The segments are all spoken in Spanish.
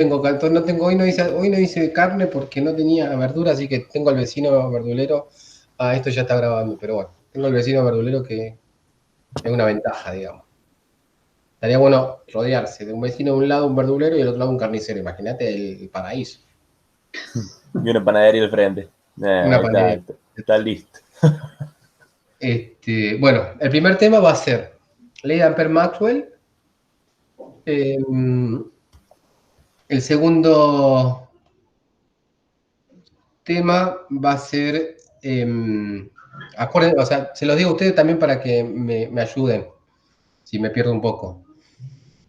no tengo, hoy no hice carne porque no tenía verdura, así que tengo al vecino verdulero. Ah, esto ya está grabando, pero bueno, tengo al vecino verdulero que es una ventaja, digamos. Estaría bueno rodearse de un vecino de un lado, un verdulero, y del otro lado un carnicero. Imagínate el paraíso. Y una panadería al frente. Una Ahí está, panadería. está listo. Bueno, el primer tema va a ser Ley de Ampère-Maxwell. El segundo tema va a ser, acuérdense, o sea, se los digo a ustedes también para que me ayuden, si me pierdo un poco.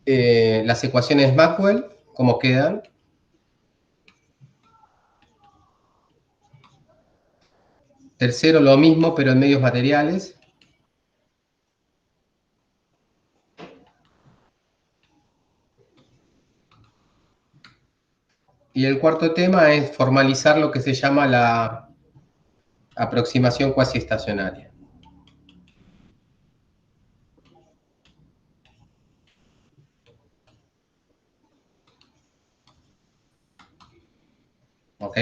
Las ecuaciones Maxwell, ¿cómo quedan? Tercero, lo mismo, pero en medios materiales. Y el cuarto tema es formalizar lo que se llama la aproximación cuasi estacionaria. ¿Ok?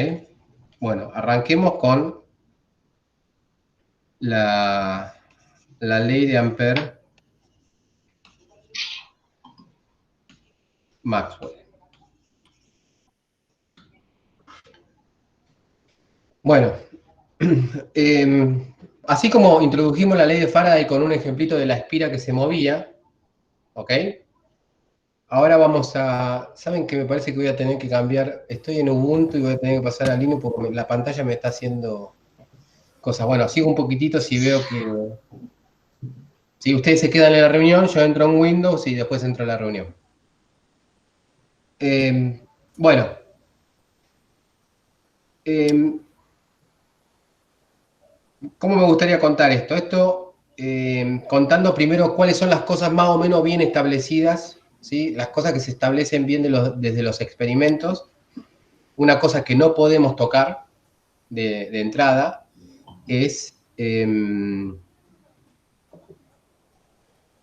Bueno, arranquemos con la ley de Ampère-Maxwell. Bueno, así como introdujimos la ley de Faraday con un ejemplito de la espira que se movía, ¿ok? Ahora vamos a... ¿Saben qué? Me parece que voy a tener que cambiar. Estoy en Ubuntu y voy a tener que pasar a Linux porque la pantalla me está haciendo cosas. Bueno, sigo un poquitito si veo que... Si ustedes se quedan en la reunión, yo entro en Windows y después entro a la reunión. Bueno. ¿Cómo me gustaría contar esto? Contando primero cuáles son las cosas más o menos bien establecidas, ¿sí? Las cosas que se establecen bien desde los experimentos. Una cosa que no podemos tocar de entrada es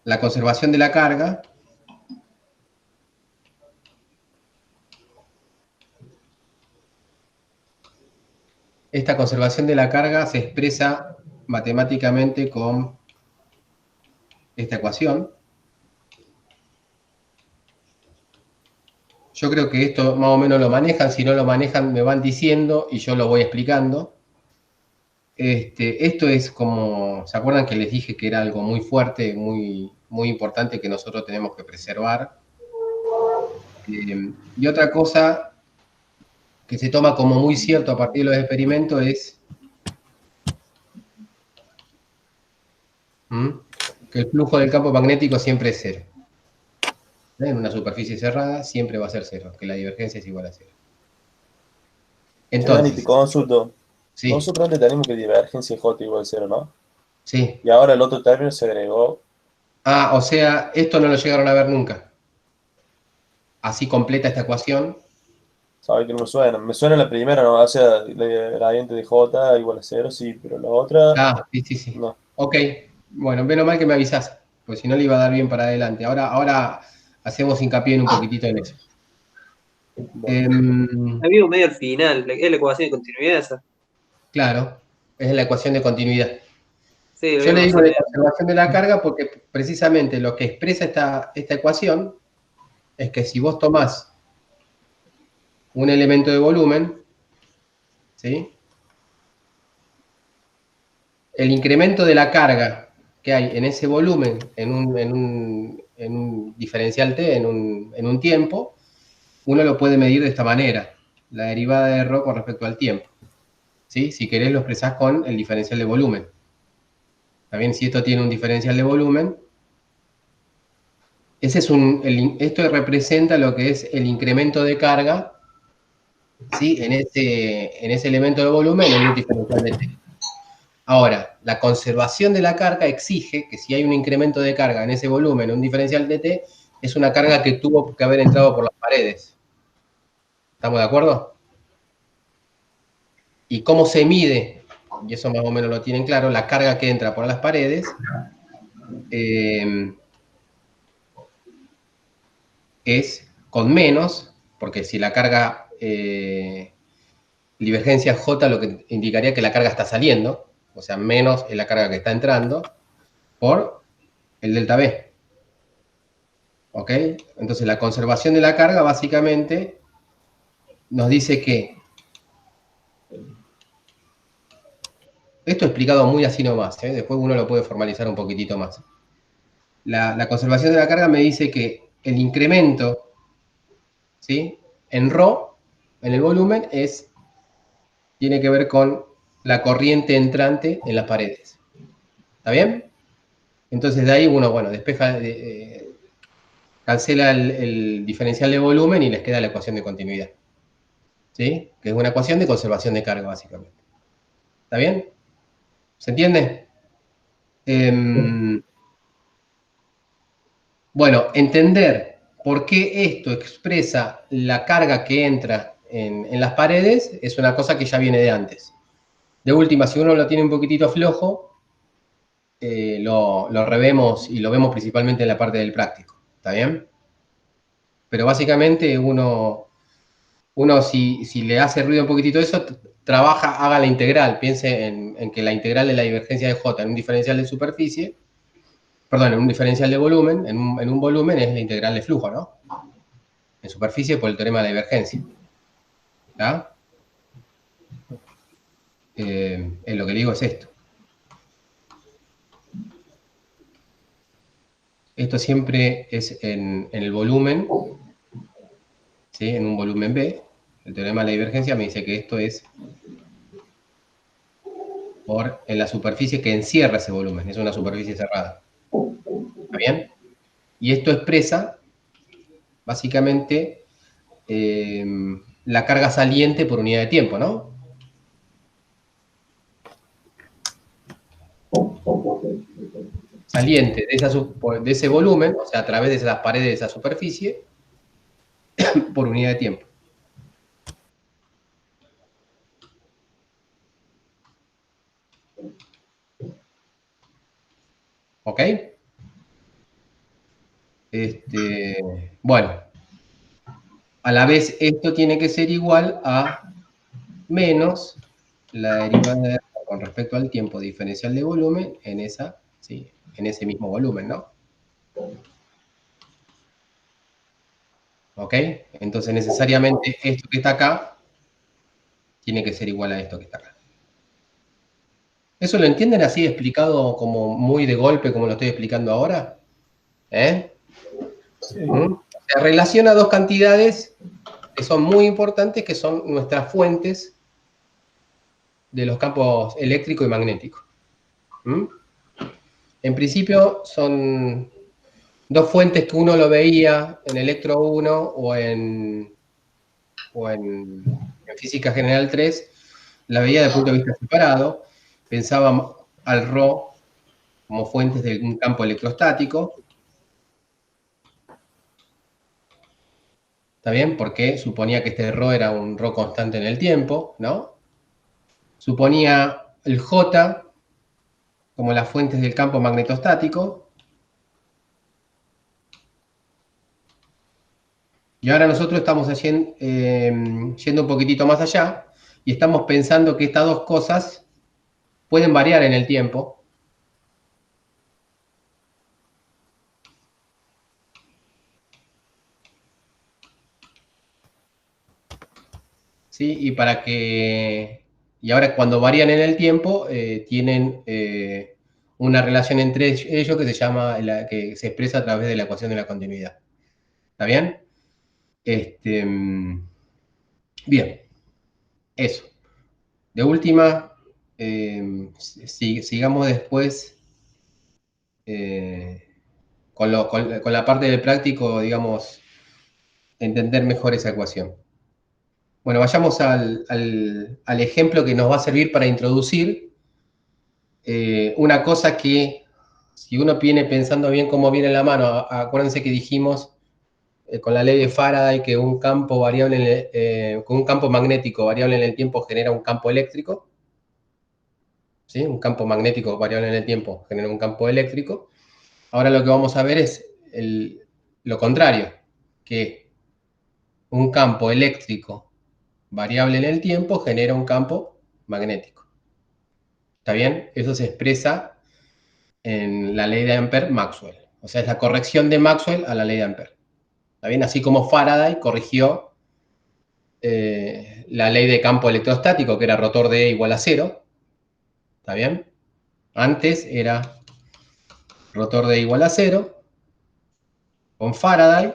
la conservación de la carga. Esta conservación de la carga se expresa matemáticamente con esta ecuación. Yo creo que esto más o menos lo manejan, si no lo manejan me van diciendo y yo lo voy explicando. Esto es como, ¿se acuerdan que les dije que era algo muy fuerte, muy, muy importante que nosotros tenemos que preservar? Y otra cosa que se toma como muy cierto a partir de los experimentos es que el flujo del campo magnético siempre es cero. En una superficie cerrada siempre va a ser cero, que la divergencia es igual a cero. Che, Dani, te Entonces, consulto. sí, Nosotros antes teníamos que divergencia J igual a cero, ¿no? sí. Y ahora el otro término se agregó. Ah, o sea, esto no lo llegaron a ver nunca. Así completa esta ecuación. ¿Sabes que no me suena? Me suena la primera, ¿no? O sea, el gradiente de J igual a cero, sí, pero la otra, Ah, sí, sí, sí. no. Ok, bueno, menos mal que me avisás, pues si no le iba a dar bien para adelante. Ahora hacemos hincapié en un poquitito en eso. Bueno. Em, Amigo, medio al final, es la ecuación de continuidad esa. claro, es la ecuación de continuidad. Sí, lo Yo le vimos digo así de medio. conservación de la carga porque precisamente lo que expresa esta ecuación es que si vos tomás un elemento de volumen, ¿sí? El incremento de la carga que hay en ese volumen, en un diferencial t, en un tiempo, uno lo puede medir de esta manera, la derivada de ρ con respecto al tiempo. ¿Sí? Si querés lo expresás con el diferencial de volumen. También si esto tiene un diferencial de volumen, esto representa lo que es el incremento de carga, ¿sí? En ese elemento de volumen en un diferencial de t. Ahora, la conservación de la carga exige que si hay un incremento de carga en ese volumen, un diferencial de t, es una carga que tuvo que haber entrado por las paredes. ¿Estamos de acuerdo? ¿Y cómo se mide? Y eso más o menos lo tienen claro, la carga que entra por las paredes es con menos porque si la carga, divergencia J, lo que indicaría que la carga está saliendo, o sea, menos es la carga que está entrando, por el delta B. ¿Ok? Entonces la conservación de la carga básicamente nos dice que, esto explicado muy así nomás, después uno lo puede formalizar un poquitito más. La conservación de la carga me dice que el incremento, ¿sí?, en ρ, en el volumen, tiene que ver con la corriente entrante en las paredes. ¿Está bien? Entonces de ahí uno, bueno, despeja, cancela el diferencial de volumen y les queda la ecuación de continuidad. ¿Sí? Que es una ecuación de conservación de carga, básicamente. ¿Está bien? ¿Se entiende? Bueno, entender por qué esto expresa la carga que entra en las paredes es una cosa que ya viene de antes. De última, si uno lo tiene un poquitito flojo, lo revemos y lo vemos principalmente en la parte del práctico. ¿Está bien? Pero básicamente uno si le hace ruido un poquitito eso, trabaja, haga la integral. Piense en que la integral de la divergencia de J en un diferencial de superficie, perdón, en un diferencial de volumen, en un volumen es la integral de flujo, ¿no? En superficie por el teorema de la divergencia. ¿Está? Lo que digo es esto. Esto siempre es en el volumen, ¿sí?, en un volumen B. El teorema de la divergencia me dice que esto es en la superficie que encierra ese volumen. Es una superficie cerrada. ¿Está bien? Y esto expresa, básicamente, la carga saliente por unidad de tiempo, ¿no? Saliente de ese volumen, o sea, a través de esas paredes de esa superficie, por unidad de tiempo. ¿Ok? Bueno, a la vez esto tiene que ser igual a menos la derivada de con respecto al tiempo diferencial de volumen en ese mismo volumen, ¿no? ¿Ok? Entonces necesariamente esto que está acá tiene que ser igual a esto que está acá. ¿Eso lo entienden así explicado como muy de golpe como lo estoy explicando ahora? Sí. Se relaciona dos cantidades que son muy importantes, que son nuestras fuentes de los campos eléctrico y magnético. En principio son dos fuentes que uno lo veía en Electro 1 o en Física General 3, la veía desde el punto de vista separado, pensaba al ρ como fuentes de un campo electrostático. ¿Está bien? Porque suponía que este ρ era un ρ constante en el tiempo, ¿no? Suponía el J como las fuentes del campo magnetostático. Y ahora nosotros estamos yendo un poquitito más allá y estamos pensando que estas dos cosas pueden variar en el tiempo. ¿Sí? Y ahora cuando varían en el tiempo, tienen una relación entre ellos que se llama, que se expresa a través de la ecuación de la continuidad. ¿Está bien? Bien, eso. De última, sigamos después con la parte del práctico, digamos, entender mejor esa ecuación. Bueno, vayamos al ejemplo que nos va a servir para introducir una cosa que, si uno viene pensando bien cómo viene en la mano, acuérdense que dijimos con la ley de Faraday que un campo con un campo magnético variable en el tiempo genera un campo eléctrico. ¿Sí? Un campo magnético variable en el tiempo genera un campo eléctrico. Ahora lo que vamos a ver es lo contrario, que un campo eléctrico variable en el tiempo genera un campo magnético. ¿Está bien? Eso se expresa en la ley de Ampère-Maxwell. O sea, es la corrección de Maxwell a la ley de Ampère. ¿Está bien? Así como Faraday corrigió la ley de campo electrostático, que era rotor de E igual a 0. ¿Está bien? Antes era rotor de E igual a 0. Con Faraday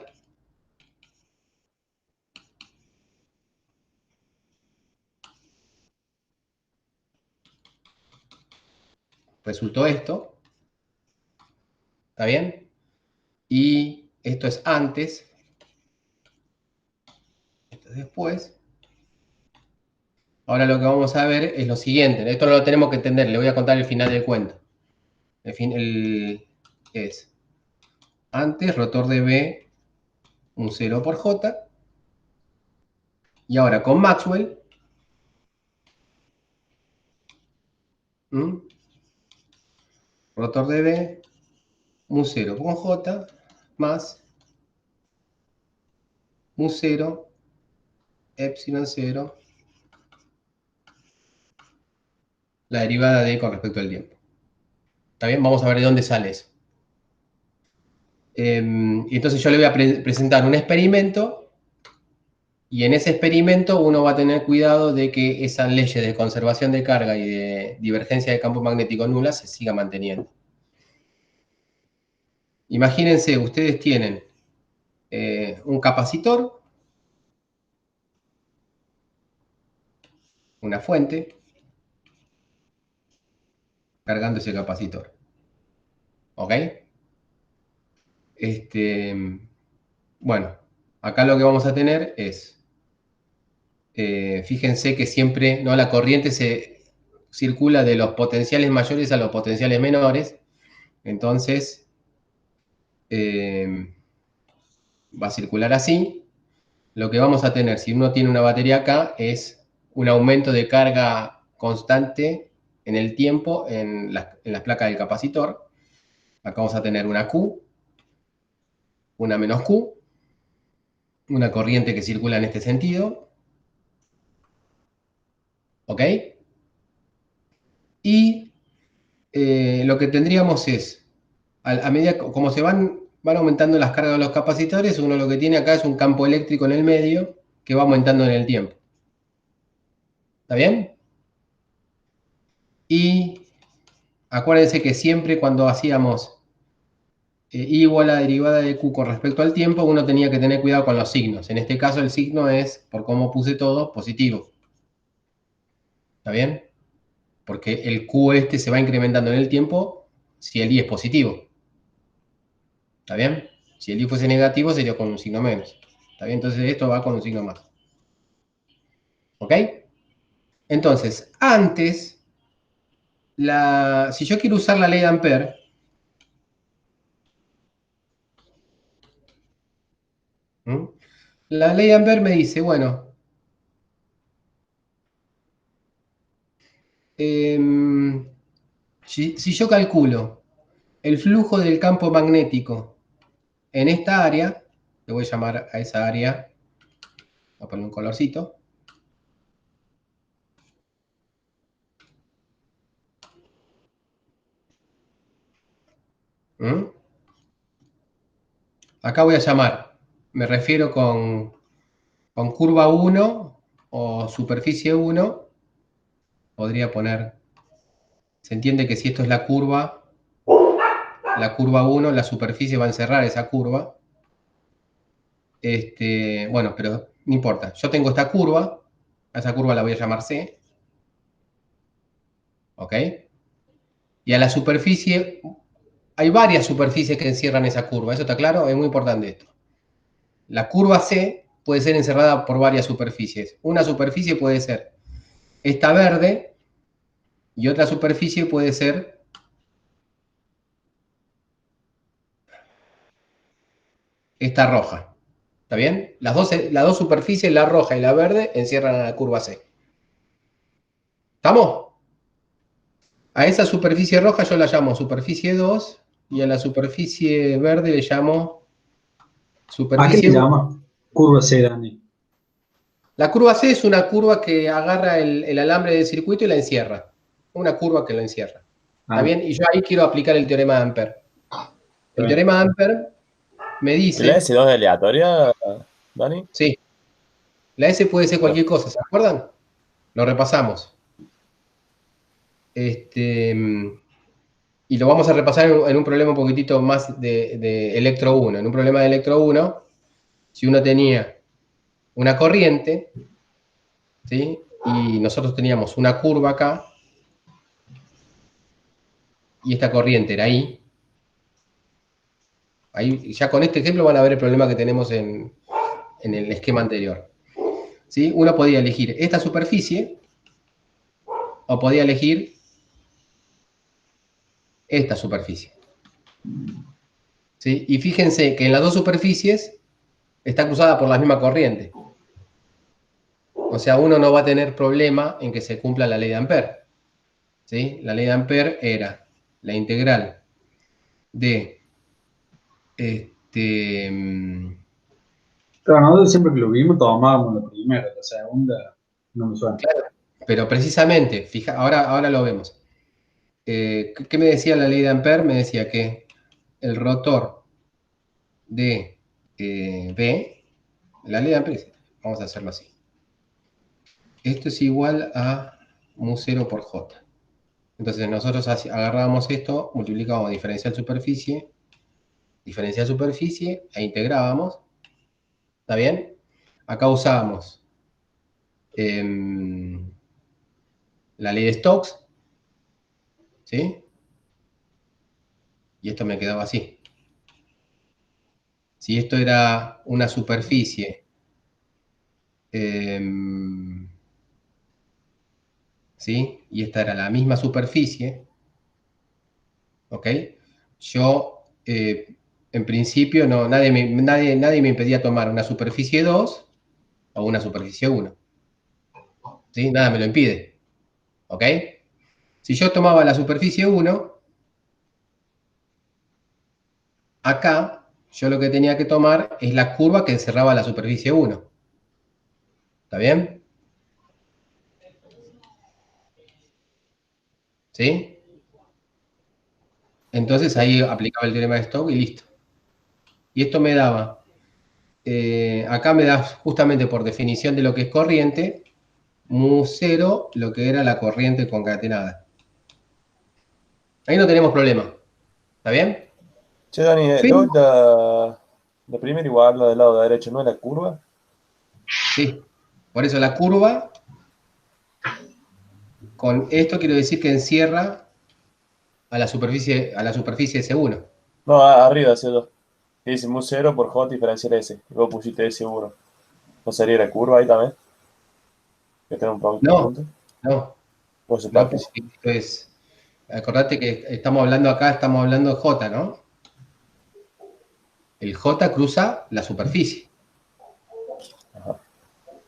resultó esto. ¿Está bien? Y esto es antes. Esto es después. Ahora lo que vamos a ver es lo siguiente. Esto no lo tenemos que entender. Le voy a contar el final del cuento. Es antes rotor de B un 0 por J. Y ahora con Maxwell. Rotor de B un 0 con J más un 0 epsilon 0 la derivada de E con respecto al tiempo. ¿Está bien? Vamos a ver de dónde sale eso. Entonces yo le voy a presentar un experimento y en ese experimento uno va a tener cuidado de que esas leyes de conservación de carga y de divergencia de campo magnético nula se siga manteniendo. Imagínense, ustedes tienen un capacitor, una fuente, cargando ese capacitor. ¿Ok? Bueno, acá lo que vamos a tener es, fíjense que siempre, ¿no? La corriente se circula de los potenciales mayores a los potenciales menores, entonces va a circular así. Lo que vamos a tener, si uno tiene una batería acá, es un aumento de carga constante en el tiempo en las placas del capacitor. Acá vamos a tener una Q, una menos Q, una corriente que circula en este sentido. ¿Ok? Y lo que tendríamos es, a medida como se van aumentando las cargas de los capacitores, uno lo que tiene acá es un campo eléctrico en el medio que va aumentando en el tiempo. ¿Está bien? Y acuérdense que siempre cuando hacíamos I igual a la derivada de Q con respecto al tiempo, uno tenía que tener cuidado con los signos. En este caso el signo es, por cómo puse todo, positivo. ¿Está bien? Porque el Q este se va incrementando en el tiempo si el I es positivo. ¿Está bien? Si el I fuese negativo sería con un signo menos. ¿Está bien? Entonces esto va con un signo más. ¿Ok? Entonces, antes, si yo quiero usar la ley de Ampère, la ley de Ampère me dice, bueno, si yo calculo el flujo del campo magnético en esta área, le voy a llamar a esa área, voy a poner un colorcito. Acá voy a llamar, me refiero con curva 1 o superficie 1, podría poner, se entiende que si esto es la curva 1, la superficie va a encerrar esa curva. Bueno, pero no importa. Yo tengo esta curva, a esa curva la voy a llamar C. ¿Ok? Y a la superficie, hay varias superficies que encierran esa curva. ¿Eso está claro? Es muy importante esto. La curva C puede ser encerrada por varias superficies. Una superficie puede ser esta verde y otra superficie puede ser esta roja. ¿Está bien? Las dos superficies, la roja y la verde, encierran a la curva C. ¿Estamos? A esa superficie roja yo la llamo superficie 2 y a la superficie verde le llamo ¿A qué superficie le 1. llama curva C, Dani? La curva C es una curva que agarra el alambre del circuito y la encierra. Una curva que lo encierra. ¿Está bien? Y yo ahí quiero aplicar el teorema de Ampère. El teorema de Ampère me ¿Y la dice... S2 es aleatoria, Dani? Sí, la S puede ser cualquier cosa, ¿se acuerdan? Lo repasamos. Y lo vamos a repasar en un problema un poquitito más de electro 1. En un problema de electro 1, si uno tenía una corriente, ¿sí? Y nosotros teníamos una curva acá, y esta corriente era ahí. Ahí ya con este ejemplo van a ver el problema que tenemos en el esquema anterior. ¿Sí? Uno podía elegir esta superficie, o podía elegir esta superficie. ¿Sí? Y fíjense que en las dos superficies está cruzada por la misma corriente. O sea, uno no va a tener problema en que se cumpla la ley de Ampère. ¿Sí? La ley de Ampère era la integral de Claro, nosotros siempre que lo vimos tomábamos la primera, la segunda no me suena. claro, pero precisamente, fija, ahora lo vemos. ¿Qué me decía la ley de Ampère? Me decía que el rotor de B, la ley de Ampère, vamos a hacerlo así. Esto es igual a mu 0 por J. Entonces nosotros agarrábamos esto, multiplicábamos diferencial superficie, e integrábamos. ¿Está bien? Acá usábamos la ley de Stokes, ¿sí? Y esto me quedaba así. Si esto era una superficie, ¿sí? Y esta era la misma superficie, ¿ok? Yo, en principio, nadie me impedía tomar una superficie 2 o una superficie 1. ¿Sí? Nada me lo impide, ¿ok? Si yo tomaba la superficie 1, acá yo lo que tenía que tomar es la curva que encerraba la superficie 1. ¿Está bien? ¿Sí? Entonces ahí aplicaba el teorema de Stokes y listo. Y esto me daba, acá me da justamente por definición de lo que es corriente, mu 0, lo que era la corriente concatenada. Ahí no tenemos problema. ¿Está bien? Che, Dani, Pero, la primera igual, la del lado derecho, ¿no es la curva? sí. Por eso la curva, con esto quiero decir que encierra a la superficie S1. No, arriba, C2. Que dice mu 0 por J diferencial S. Y vos pusiste S1. ¿No sería la curva ahí también? Que tiene un producto No, junto. no, Pues no, porque esto es... Acordate que estamos hablando de J, ¿no? El J cruza la superficie. Ajá.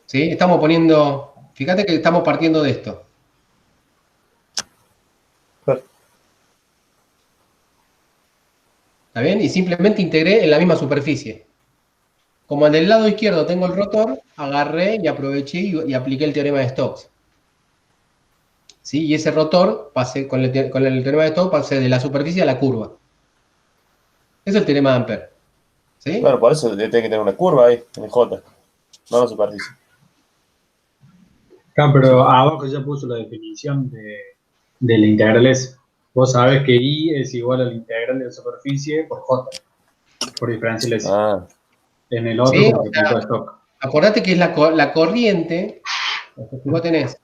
¿Sí? Estamos poniendo... Fíjate que estamos partiendo de esto. ¿Está bien? Y simplemente integré en la misma superficie. Como en el lado izquierdo tengo el rotor, agarré y aproveché y apliqué el teorema de Stokes. ¿Sí? Y ese rotor, con el teorema de Stokes, pasé de la superficie a la curva. Eso es el teorema de Ampère. ¿Sí? Bueno, por eso tiene que tener una curva ahí, en el J. No la superficie. Claro, pero abajo ya puso la definición de la integral S. Vos sabés que I es igual a la integral de la superficie por J, por diferencial S. Ah, En el otro, Sí, como que aplicó Stock. acordate que es la corriente, si vos tenés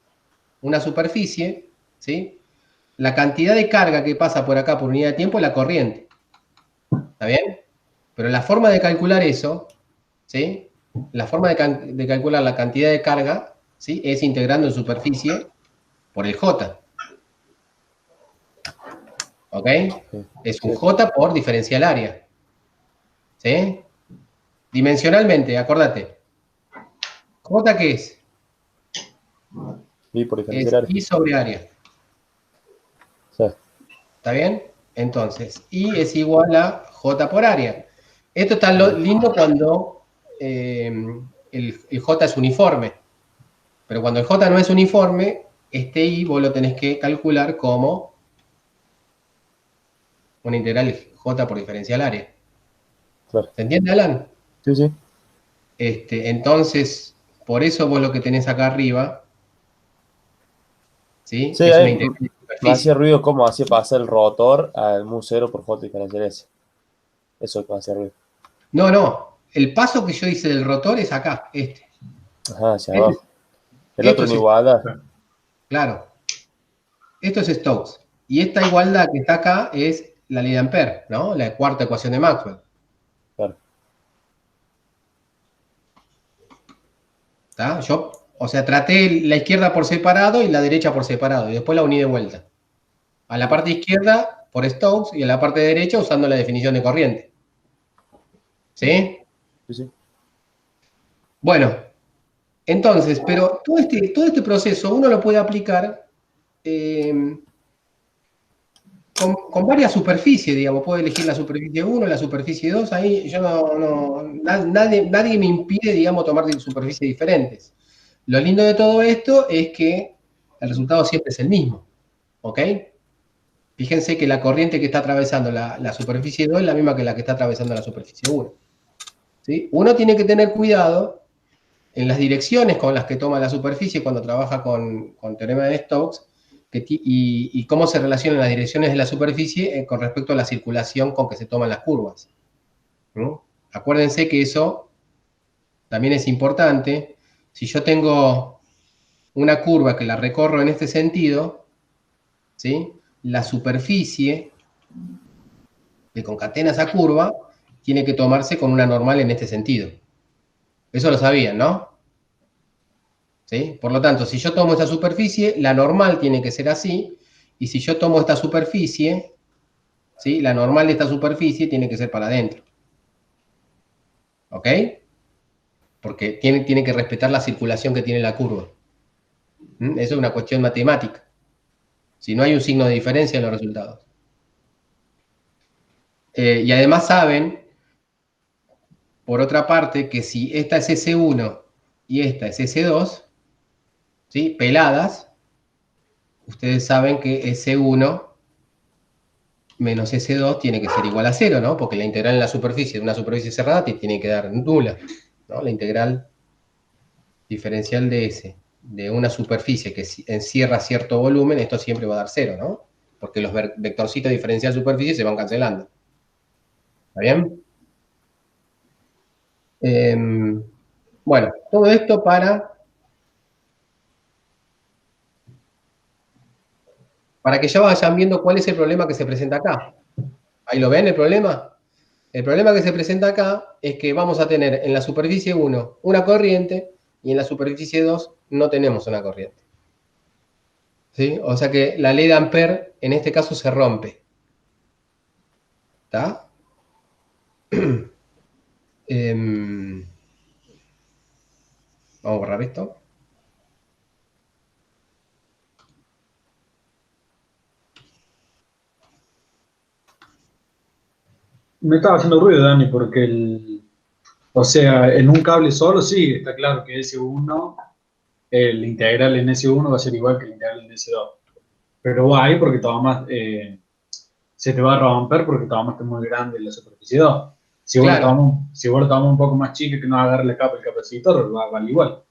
una superficie, ¿sí? La cantidad de carga que pasa por acá por unidad de tiempo es la corriente. ¿Está bien? Pero la forma de calcular eso, ¿sí? La forma de calcular la cantidad de carga, ¿sí? Es integrando en superficie por el J. ¿Ok? Es un J por diferencial área. ¿Sí? Dimensionalmente, acordate. ¿J qué es? I por Es diferencial área. I sobre área. Sí. ¿Está bien? Entonces, I es igual a J por área. Esto está lindo cuando el J es uniforme. Pero cuando el J no es uniforme, este I vos lo tenés que calcular como una integral J por diferencial área. Claro. ¿Se entiende, Alan? Sí, sí. Entonces, por eso vos lo que tenés acá arriba, ¿sí? Sí, Es una ahí integral de me hacía superficie. ruido cómo hacía pasar el rotor al mu 0 por J diferencial S. Eso es lo que me hacía ruido. No, no. El paso que yo hice del rotor es acá, este. Ajá, hacia Este- abajo. El esto otro en es, igualdad. claro, esto es Stokes. Y esta igualdad que está acá es la ley de Ampère, ¿no? La cuarta ecuación de Maxwell. Claro. ¿Está? Yo, o sea, traté la izquierda por separado y la derecha por separado. Y después la uní de vuelta. A la parte izquierda por Stokes y a la parte derecha usando la definición de corriente. ¿Sí? Sí, sí. Bueno, entonces, pero todo este proceso uno lo puede aplicar con varias superficies, digamos. Puedo elegir la superficie 1, la superficie 2. Ahí yo nadie me impide, digamos, tomar superficies diferentes. Lo lindo de todo esto es que el resultado siempre es el mismo. ¿Ok? Fíjense que la corriente que está atravesando la superficie 2 es la misma que la que está atravesando la superficie 1. ¿Sí? Uno tiene que tener cuidado en las direcciones con las que toma la superficie cuando trabaja con teorema de Stokes y cómo se relacionan las direcciones de la superficie con respecto a la circulación con que se toman las curvas. ¿No? Acuérdense que eso también es importante. Si yo tengo una curva que la recorro en este sentido, ¿sí? La superficie que concatena esa curva tiene que tomarse con una normal en este sentido. Eso lo sabían, ¿no? ¿Sí? Por lo tanto, si yo tomo esta superficie, la normal tiene que ser así, y si yo tomo esta superficie, ¿sí? La normal de esta superficie tiene que ser para adentro. ¿Ok? Porque tiene que respetar la circulación que tiene la curva. Eso es una cuestión matemática. Si no hay un signo de diferencia en los resultados. Y además saben, por otra parte, que si esta es S1 y esta es S2, ¿sí? Peladas, ustedes saben que S1 menos S2 tiene que ser igual a 0, ¿no? Porque la integral en la superficie de una superficie cerrada te tiene que dar nula, ¿no? La integral diferencial de S de una superficie que encierra cierto volumen, esto siempre va a dar 0, ¿no? Porque los vectorcitos diferencial superficie se van cancelando. ¿Está bien? Bueno, todo esto para que ya vayan viendo cuál es el problema que se presenta acá. ¿Ahí lo ven el problema? El problema que se presenta acá es que vamos a tener en la superficie 1 una corriente y en la superficie 2 no tenemos una corriente. ¿Sí? O sea que la ley de Ampère en este caso se rompe. ¿Está? Vamos a borrar esto. Me estaba haciendo ruido, Dani, porque o sea, en un cable solo sí, está claro que S1, el integral en S1 va a ser igual que el integral en S2. Pero va ahí porque tomas, se te va a romper porque tomaste muy grande la superficie 2. Claro, Si vos lo tomas un poco más chico que no agarre la capa el capacitor, vale igual.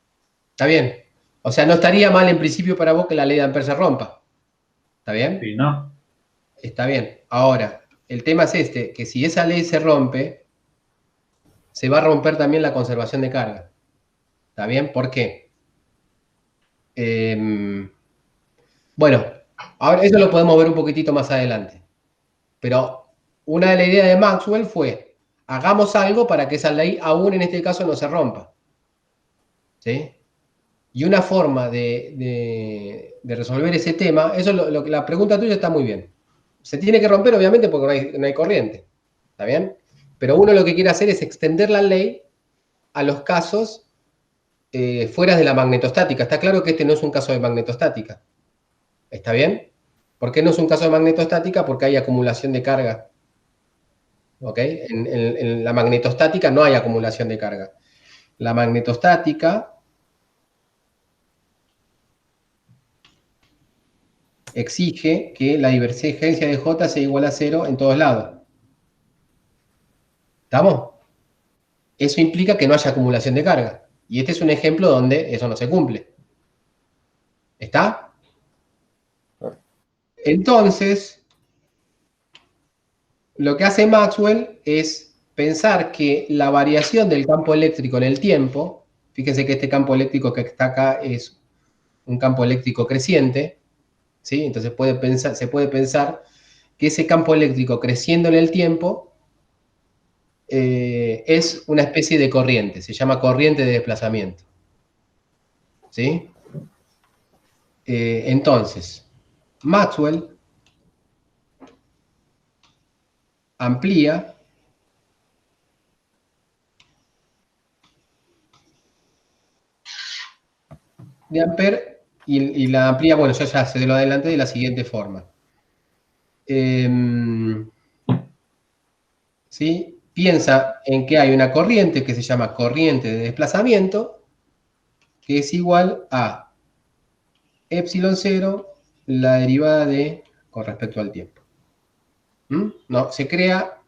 está bien. O sea, no estaría mal en principio para vos que la ley de Ampère se rompa. ¿Está bien? Sí, ¿no? Está bien. Ahora, el tema es este, que si esa ley se rompe, se va a romper también la conservación de carga. ¿Está bien? ¿Por qué? Bueno, ahora eso lo podemos ver un poquitito más adelante. Pero una de las ideas de Maxwell fue, hagamos algo para que esa ley aún en este caso no se rompa. ¿Sí? Y una forma de resolver ese tema, eso la pregunta tuya está muy bien. Se tiene que romper obviamente porque no hay corriente. ¿Está bien? Pero uno lo que quiere hacer es extender la ley a los casos fuera de la magnetostática. Está claro que este no es un caso de magnetostática. ¿Está bien? ¿Por qué no es un caso de magnetostática? Porque hay acumulación de carga. ¿Ok? En la magnetostática no hay acumulación de carga. La magnetostática exige que la divergencia de J sea igual a 0 en todos lados. ¿Estamos? Eso implica que no haya acumulación de carga. Y este es un ejemplo donde eso no se cumple. ¿Está? Entonces, lo que hace Maxwell es pensar que la variación del campo eléctrico en el tiempo, fíjense que este campo eléctrico que está acá es un campo eléctrico creciente, ¿sí? Entonces se puede pensar que ese campo eléctrico creciendo en el tiempo es una especie de corriente, se llama corriente de desplazamiento. ¿Sí? Entonces, Maxwell amplía de Ampere y la amplía, bueno, yo ya se lo adelanté de la siguiente forma. ¿Sí? Piensa en que hay una corriente que se llama corriente de desplazamiento, que es igual a epsilon 0, la derivada de con respecto al tiempo. No, se crea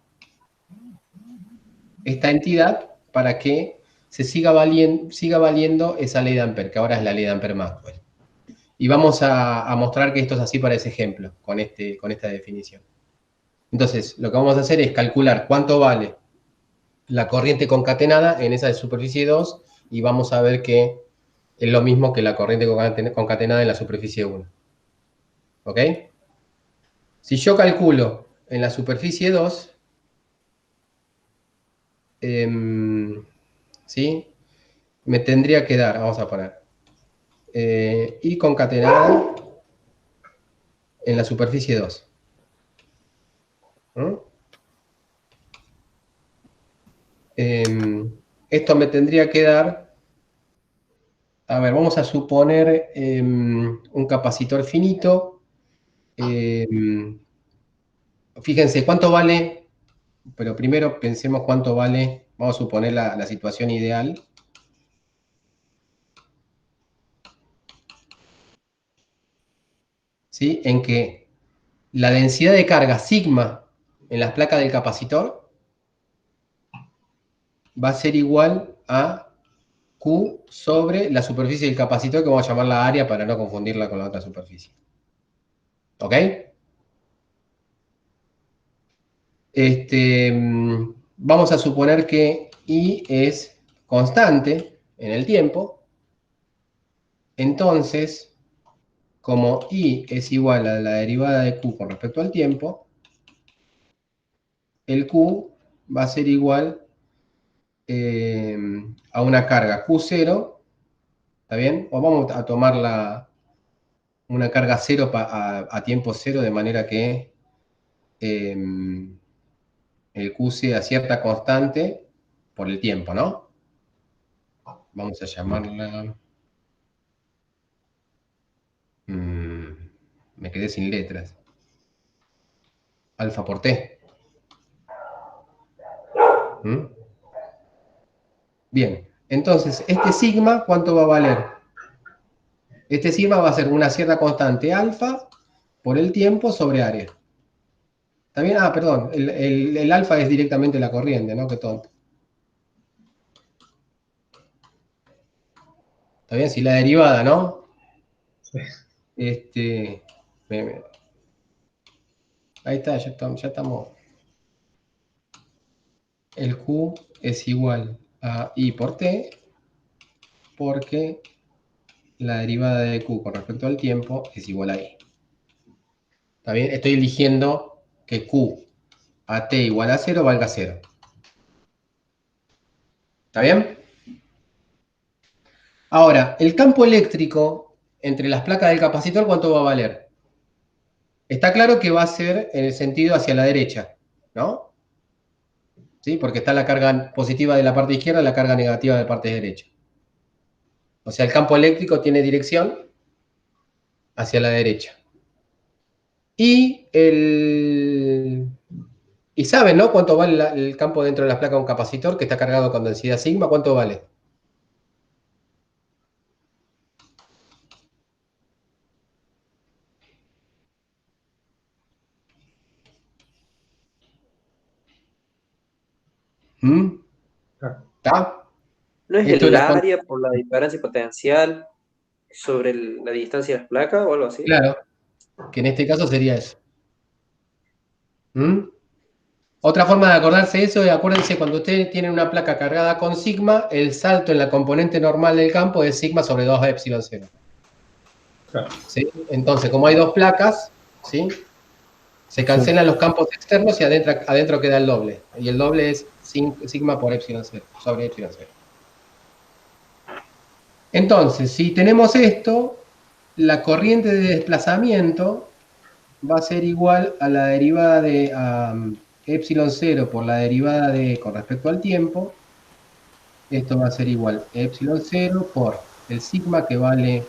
esta entidad para que se siga valiendo esa ley de Ampere, que ahora es la ley de Ampere-Maxwell. Y vamos a mostrar que esto es así para ese ejemplo, con esta definición. Entonces, lo que vamos a hacer es calcular cuánto vale la corriente concatenada en esa de superficie 2 y vamos a ver que es lo mismo que la corriente concatenada en la superficie 1. ¿Ok? Si yo calculo en la superficie 2, ¿sí? Me tendría que dar, vamos a poner, I concatenada en la superficie 2. Esto me tendría que dar, a ver, vamos a suponer un capacitor finito. Fíjense, ¿cuánto vale? Pero primero pensemos cuánto vale, vamos a suponer la situación ideal. ¿Sí? En que la densidad de carga sigma en las placas del capacitor va a ser igual a Q sobre la superficie del capacitor, que vamos a llamarla área para no confundirla con la otra superficie. ¿Ok? Vamos a suponer que I es constante en el tiempo. Entonces, como I es igual a la derivada de Q con respecto al tiempo, el Q va a ser igual a una carga Q0, ¿está bien? O vamos a tomar una carga 0 a tiempo 0, de manera que el Q sea cierta constante por el tiempo, ¿no? Vamos a llamarla... me quedé sin letras. Alfa por T. Bien, entonces, este sigma, ¿cuánto va a valer? Este sigma va a ser una cierta constante alfa por el tiempo sobre área. ¿Está bien? Ah, perdón, el alfa es directamente la corriente, ¿no? Qué tonto. ¿Está bien? Si la derivada, ¿no? Sí. Ahí está, ya estamos. El Q es igual a I por T, porque la derivada de Q con respecto al tiempo es igual a I. ¿Está bien? Estoy eligiendo que Q a T igual a 0 valga 0. ¿Está bien? Ahora, el campo eléctrico entre las placas del capacitor, ¿cuánto va a valer? Está claro que va a ser en el sentido hacia la derecha, ¿no? ¿Sí? Porque está la carga positiva de la parte izquierda y la carga negativa de la parte derecha. O sea, el campo eléctrico tiene dirección hacia la derecha. Y saben, ¿no? ¿Cuánto vale el campo dentro de las placas de un capacitor que está cargado con densidad sigma? ¿Cuánto vale? ¿Mm? Claro. ¿Está? ¿No es Esto es el la área por la diferencia potencial sobre la distancia de las placas o algo así? claro, que en este caso sería eso. ¿Mm? Otra forma de acordarse de eso es, acuérdense, cuando ustedes tienen una placa cargada con sigma, el salto en la componente normal del campo es sigma sobre 2 epsilon 0. Claro. ¿Sí? Entonces, como hay dos placas, ¿sí? Se cancelan los campos externos y adentro queda el doble. Y el doble es sigma por epsilon 0, sobre epsilon 0. Entonces, si tenemos esto, la corriente de desplazamiento va a ser igual a la derivada de epsilon 0 por la derivada de con respecto al tiempo. Esto va a ser igual a epsilon 0 por el sigma que vale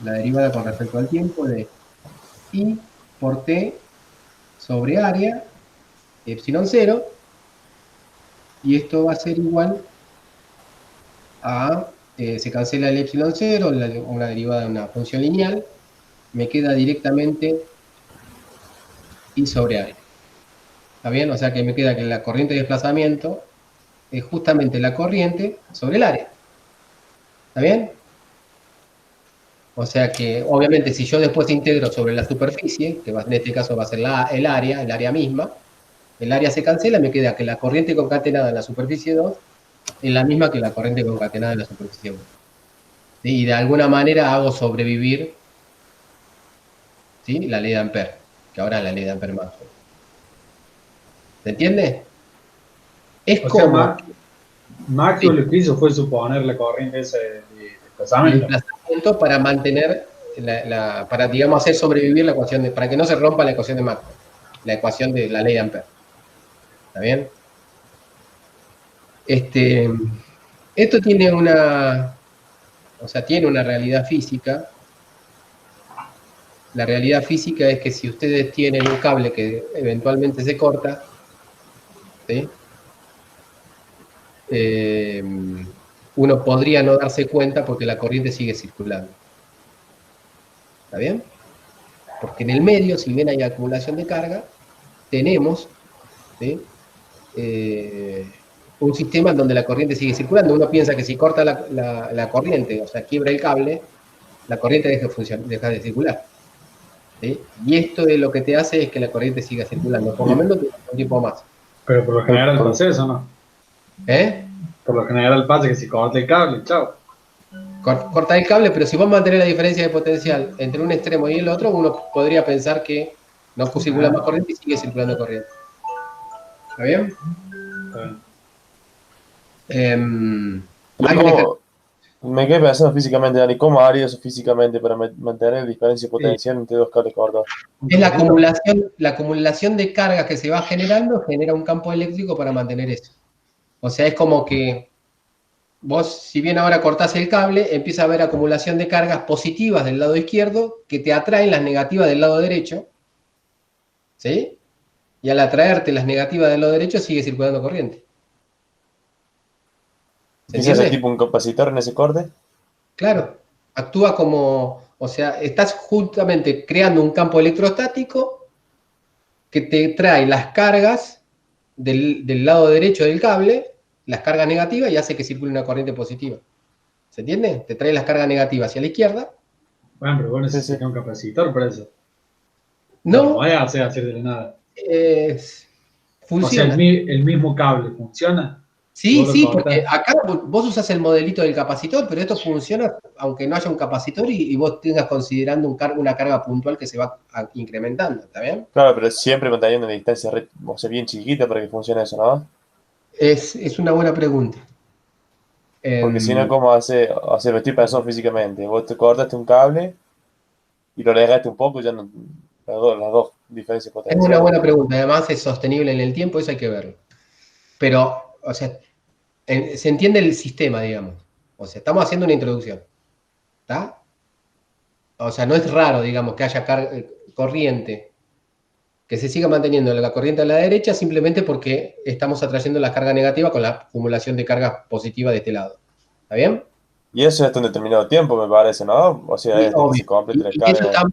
la derivada con respecto al tiempo de I por T sobre área, epsilon 0, y esto va a ser igual a, se cancela el epsilon 0, una derivada de una función lineal, me queda directamente I sobre área. ¿Está bien? O sea que me queda que la corriente de desplazamiento es justamente la corriente sobre el área. ¿Está bien? O sea que, obviamente, si yo después integro sobre la superficie, que en este caso va a ser el área misma, el área se cancela y me queda que la corriente concatenada en la superficie 2 es la misma que la corriente concatenada en la superficie 1. ¿Sí? Y de alguna manera hago sobrevivir, ¿sí?, la ley de Ampère, que ahora es la ley de Ampère-Maxwell. ¿Se entiende? Es O sea, como Maxwell lo que hizo fue suponer la corriente esa de el desplazamiento. desplazamiento para mantener, para, digamos, hacer sobrevivir la ecuación, para que no se rompa la ecuación de Maxwell, la ecuación de la ley de Ampère. ¿Está bien? Esto tiene tiene una realidad física. La realidad física es que si ustedes tienen un cable que eventualmente se corta, ¿sí?, uno podría no darse cuenta porque la corriente sigue circulando. ¿Está bien? Porque en el medio, si bien hay acumulación de carga, tenemos, ¿sí?, un sistema en donde la corriente sigue circulando. Uno piensa que si corta la corriente, o sea, quiebra el cable, la corriente deja de circular. ¿Sí? Y esto de lo que te hace es que la corriente siga circulando, por lo menos un tiempo más. Pero por lo general pasa eso, ¿no? ¿Eh? Por lo general pasa que si corta el cable, chao. Corta el cable, pero si vos mantenés la diferencia de potencial entre un extremo y el otro, uno podría pensar que no circula más corriente y sigue circulando corriente. ¿Está bien? Hay un ejercicio. Me quedé pensando físicamente, Dani, ¿cómo haría eso físicamente para mantener diferencia potencial entre dos cables cortados? Es la acumulación de cargas que se va generando, genera un campo eléctrico para mantener eso. O sea, es como que vos, si bien ahora cortás el cable, empieza a haber acumulación de cargas positivas del lado izquierdo que te atraen las negativas del lado derecho, ¿sí? Y al atraerte las negativas del lado derecho sigue circulando corriente. ¿Se ¿Qué se hace entiende? tipo un capacitor en ese corte? Claro, actúa como, o sea, estás justamente creando un campo electrostático que te trae las cargas del lado derecho del cable, las cargas negativas, y hace que circule una corriente positiva. ¿Se entiende? Te trae las cargas negativas hacia la izquierda. Bueno, pero vos Sí, sí. necesitas un capacitor para eso. No, No vaya a hacer de la nada. O sea, funciona. el mismo cable funciona. Sí, Vos lo sí, cortás. porque acá vos usás el modelito del capacitor, pero esto funciona aunque no haya un capacitor y vos tengas considerando una carga puntual que se va incrementando, ¿está bien? Claro, pero siempre manteniendo una distancia o sea, bien chiquita para que funcione eso, ¿no? Es una buena pregunta. Porque si no, ¿cómo hace? O sea, me estoy pensando físicamente. Vos te cortaste un cable y lo alejaste un poco, ya no, las dos diferencias Es una potenciales. buena pregunta, además es sostenible en el tiempo, eso hay que verlo. Pero, o sea, se entiende el sistema, digamos. O sea, estamos haciendo una introducción. ¿Está? O sea, no es raro, digamos, que haya corriente, que se siga manteniendo la corriente a la derecha simplemente porque estamos atrayendo la carga negativa con la acumulación de carga positiva de este lado. ¿Está bien? Y eso es hasta un determinado tiempo, me parece, ¿no? O sea, Y, desde que obvio. se complete la Y carga.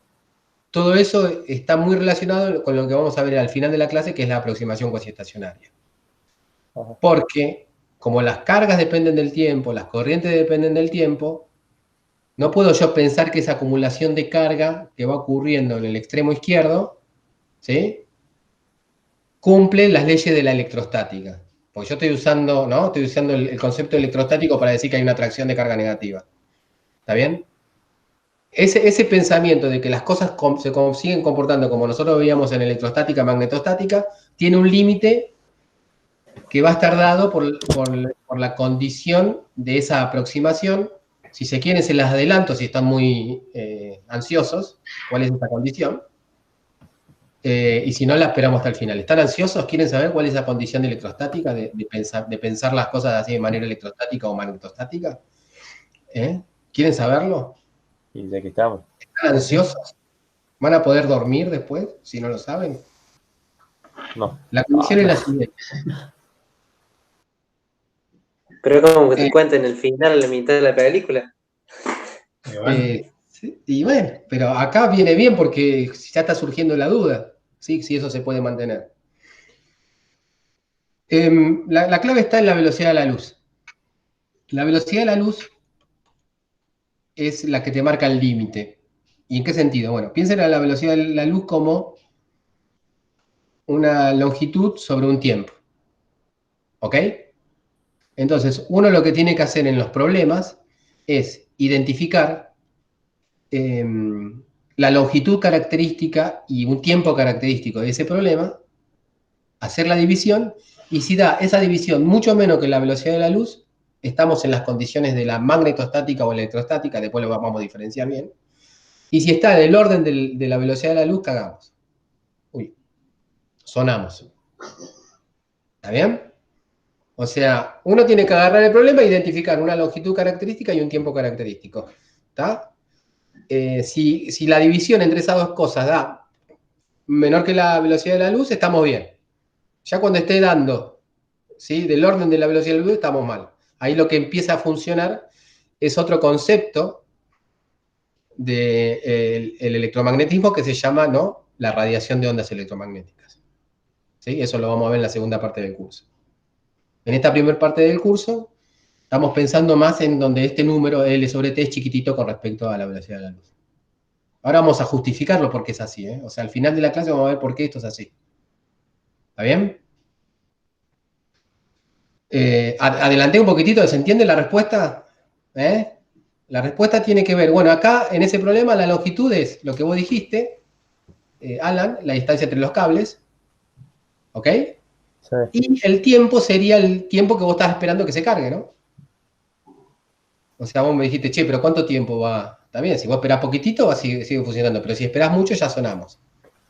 todo eso está muy relacionado con lo que vamos a ver al final de la clase, que es la aproximación cuasi-estacionaria. Porque como las cargas dependen del tiempo, las corrientes dependen del tiempo, no puedo yo pensar que esa acumulación de carga que va ocurriendo en el extremo izquierdo, ¿sí?, cumple las leyes de la electrostática. Porque yo estoy usando, ¿no? Estoy usando el concepto electrostático para decir que hay una atracción de carga negativa. ¿Está bien? Ese pensamiento de que las cosas se siguen comportando como nosotros veíamos en electrostática, magnetostática, tiene un límite que va a estar dado por la condición de esa aproximación. Si se quieren, se las adelanto si están muy ansiosos, cuál es esa condición. Y si no, la esperamos hasta el final. ¿Están ansiosos? ¿Quieren saber cuál es la condición electrostática? De pensar las cosas así de manera electrostática o magnetostática. ¿Quieren saberlo? Y ya que estamos. ¿Están ansiosos? ¿Van a poder dormir después, si no lo saben? No. La condición es la siguiente. Pero es como que te cuenten el final a la mitad de la película. Y bueno, pero acá viene bien porque ya está surgiendo la duda, ¿sí?, si eso se puede mantener. La clave está en la velocidad de la luz. La velocidad de la luz es la que te marca el límite. ¿Y en qué sentido? Bueno, piensen en la velocidad de la luz como una longitud sobre un tiempo. ¿Ok? Entonces, uno lo que tiene que hacer en los problemas es identificar la longitud característica y un tiempo característico de ese problema, hacer la división, y si da esa división mucho menos que la velocidad de la luz, estamos en las condiciones de la magnetostática o electrostática, después lo vamos a diferenciar bien, y si está en el orden de la velocidad de la luz, cagamos. Uy, sonamos. ¿Está bien? O sea, uno tiene que agarrar el problema e identificar una longitud característica y un tiempo característico. ¿Está? Si la división entre esas dos cosas da menor que la velocidad de la luz, estamos bien. Ya cuando esté dando, ¿sí?, del orden de la velocidad de la luz, estamos mal. Ahí lo que empieza a funcionar es otro concepto del electromagnetismo que se llama, ¿no?, la radiación de ondas electromagnéticas. ¿Sí? Eso lo vamos a ver en la segunda parte del curso. En esta primera parte del curso estamos pensando más en donde este número L sobre T es chiquitito con respecto a la velocidad de la luz. Ahora vamos a justificarlo porque es así, ¿eh? O sea, al final de la clase vamos a ver por qué esto es así. ¿Está bien? Adelanté un poquitito, ¿se entiende la respuesta? La respuesta tiene que ver, bueno, acá en ese problema la longitud es lo que vos dijiste, Alan, la distancia entre los cables, ¿ok? Sí. Y el tiempo sería el tiempo que vos estás esperando que se cargue, ¿no? O sea, vos me dijiste, che, pero ¿cuánto tiempo va? Está bien, si vos esperás poquitito, sigue funcionando, pero si esperás mucho, ya sonamos.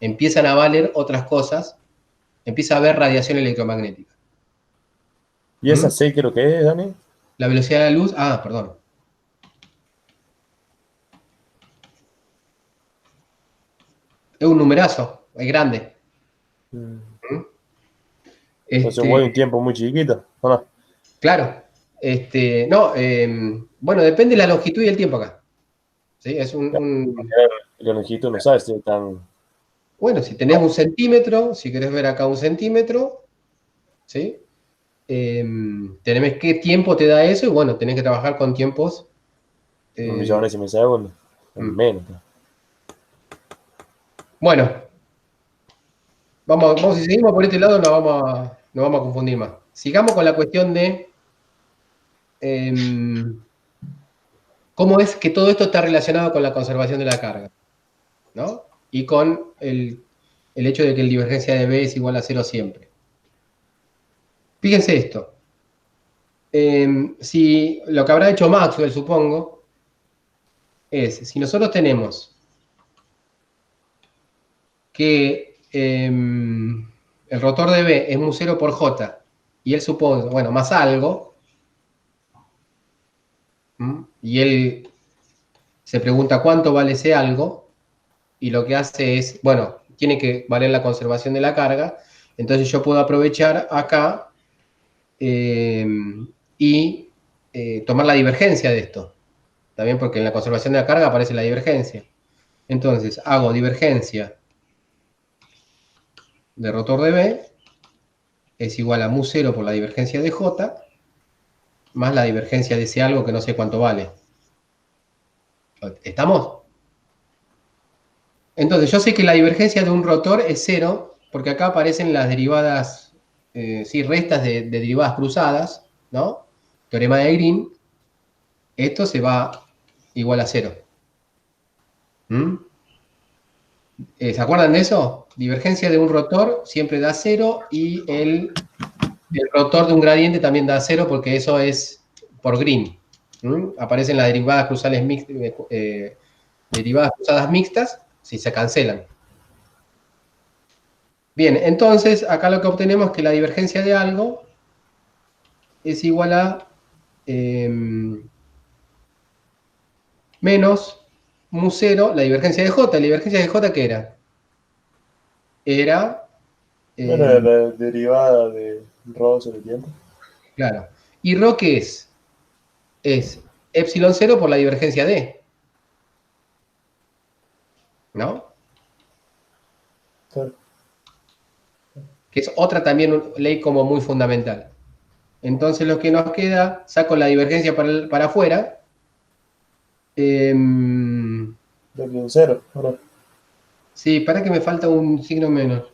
Empiezan a valer otras cosas, empieza a haber radiación electromagnética. ¿Y esa C qué es lo que es, Dani? La velocidad de la luz, perdón. Es un numerazo, es grande. Entonces voy un tiempo muy chiquito, ¿o no? Claro. No, bueno, depende de la longitud y el tiempo acá. ¿Sí? Es La longitud no sabes si es tan... Bueno, si tenés un centímetro, si querés ver acá un centímetro, ¿sí? Tenés qué tiempo te da eso y bueno, tenés que trabajar con tiempos. Un millonésimo de segundos. Menos. Bueno, vamos, si seguimos por este lado, nos vamos a confundir más. Sigamos con la cuestión de cómo es que todo esto está relacionado con la conservación de la carga, ¿no? Y con el hecho de que la divergencia de B es igual a 0 siempre. Fíjense esto. Si lo que habrá hecho Maxwell, supongo, es, si nosotros tenemos que el rotor de B es mu 0 por J, y él supone, bueno, más algo, y él se pregunta cuánto vale ese algo, y lo que hace es, bueno, tiene que valer la conservación de la carga, entonces yo puedo aprovechar acá y tomar la divergencia de esto, también porque en la conservación de la carga aparece la divergencia. Entonces hago divergencia de rotor de B es igual a mu0 por la divergencia de J, más la divergencia de ese algo que no sé cuánto vale. ¿Estamos? Entonces, yo sé que la divergencia de un rotor es 0, porque acá aparecen las derivadas, sí, restas de derivadas cruzadas, ¿no? Teorema de Green. Esto se va igual a 0. ¿Se acuerdan de eso? Divergencia de un rotor siempre da 0 y el rotor de un gradiente también da 0 porque eso es por Green. Aparecen las derivadas derivadas cruzadas mixtas si se cancelan. Bien, entonces acá lo que obtenemos es que la divergencia de algo es igual a menos mu0, la divergencia de J. ¿La divergencia de J qué era? Era... Bueno, la derivada de ρ sobre tiempo. Claro. ¿Y ρ qué es? Es epsilon 0 por la divergencia D. ¿No? Claro. Que es otra también ley como muy fundamental. Entonces lo que nos queda, saco la divergencia para afuera. Epsilon 0, ¿no? Sí, para que me falta un signo menos.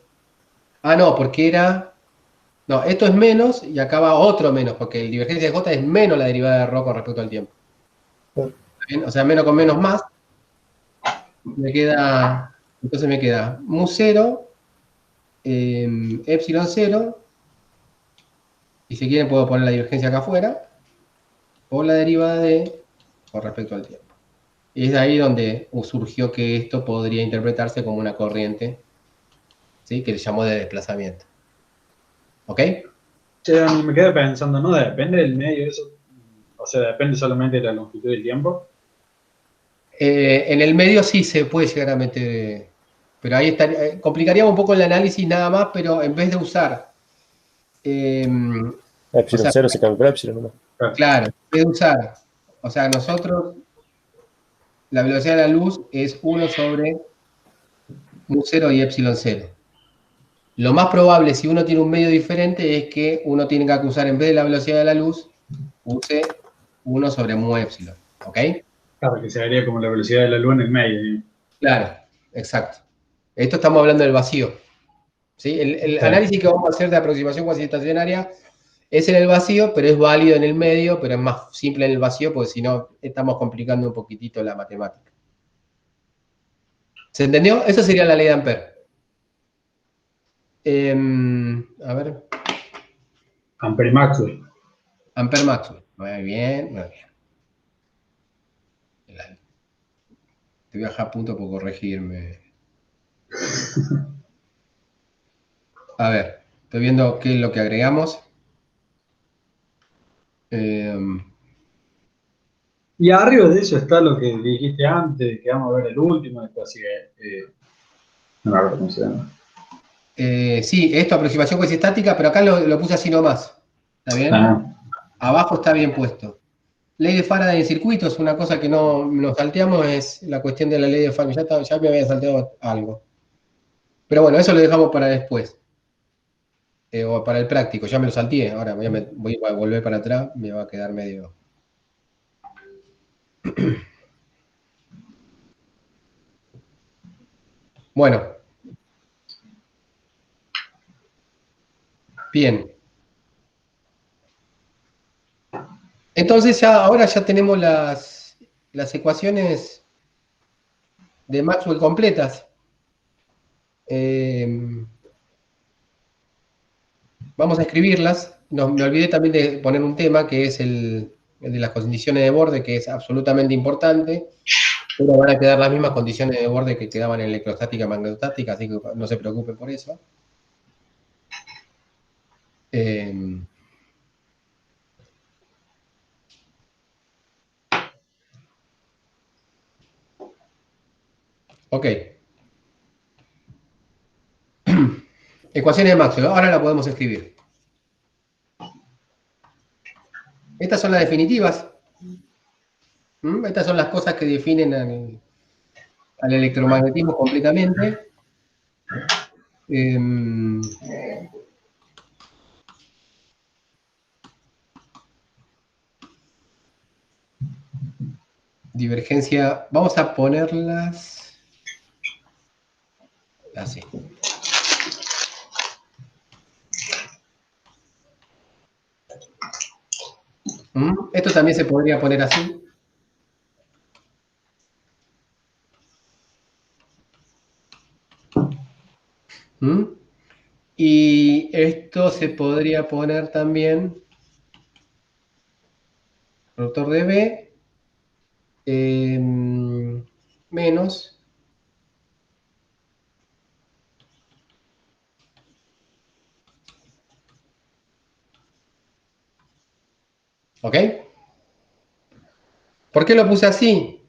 Ah, no, porque era... No, esto es menos y acá va otro menos, porque la divergencia de J es menos la derivada de ρ con respecto al tiempo. Claro. ¿Bien? O sea, menos con menos más. Entonces me queda mu0, epsilon 0, y si quieren puedo poner la divergencia acá afuera, o la derivada de con respecto al tiempo. Y es de ahí donde surgió que esto podría interpretarse como una corriente, ¿sí? Que le llamó de desplazamiento. ¿Ok? Che, me quedé pensando, ¿no? Depende del medio eso. O sea, depende solamente de la longitud del tiempo. En el medio sí se puede llegar a meter, pero ahí estaría, complicaríamos un poco el análisis nada más, pero en vez de usar, Epsilon 0 se calcula epsilon, ¿no? claro, en vez de usar, o sea, nosotros, la velocidad de la luz es 1 sobre mu0 y epsilon 0. Lo más probable, si uno tiene un medio diferente, es que uno tenga que usar, en vez de la velocidad de la luz, use 1 sobre mu epsilon. ¿Ok? Claro, que se haría como la velocidad de la luz en el medio. ¿Sí? Claro, exacto. Esto estamos hablando del vacío. ¿Sí? El análisis que vamos a hacer de aproximación cuasi-estacionaria es en el vacío, pero es válido en el medio, pero es más simple en el vacío, porque si no, estamos complicando un poquitito la matemática. ¿Se entendió? Esa sería la ley de Ampère. A ver. Ampère y Maxwell. Ampère Maxwell. Muy bien, muy bien. Te voy a dejar punto por corregirme. A ver, estoy viendo qué es lo que agregamos. Y arriba de eso está lo que dijiste antes, que vamos a ver el último, después sigue, no me acuerdo cómo se llama. Sí, esto aproximación cuasi-estática, pero acá lo puse así nomás. ¿Está bien? Ah. Abajo está bien puesto. Ley de Faraday en circuitos, una cosa que no nos salteamos es la cuestión de la ley de Faraday. Ya me había salteado algo. Pero bueno, eso lo dejamos para después. O para el práctico, ya me lo salteé. Ahora voy a volver para atrás, me va a quedar medio... Bueno. Bien. Entonces ahora ya tenemos las ecuaciones de Maxwell completas. Vamos a escribirlas. Me olvidé también de poner un tema que es el de las condiciones de borde, que es absolutamente importante. Pero van a quedar las mismas condiciones de borde que quedaban en electrostática y magnetostática, así que no se preocupen por eso. Ok. Ecuaciones de Maxwell. Ahora la podemos escribir. Estas son las definitivas. Estas son las cosas que definen al electromagnetismo completamente. Divergencia, vamos a ponerlas así. Esto también se podría poner así. Y esto se podría poner también, productor de B, menos ¿ok? ¿Por qué lo puse así?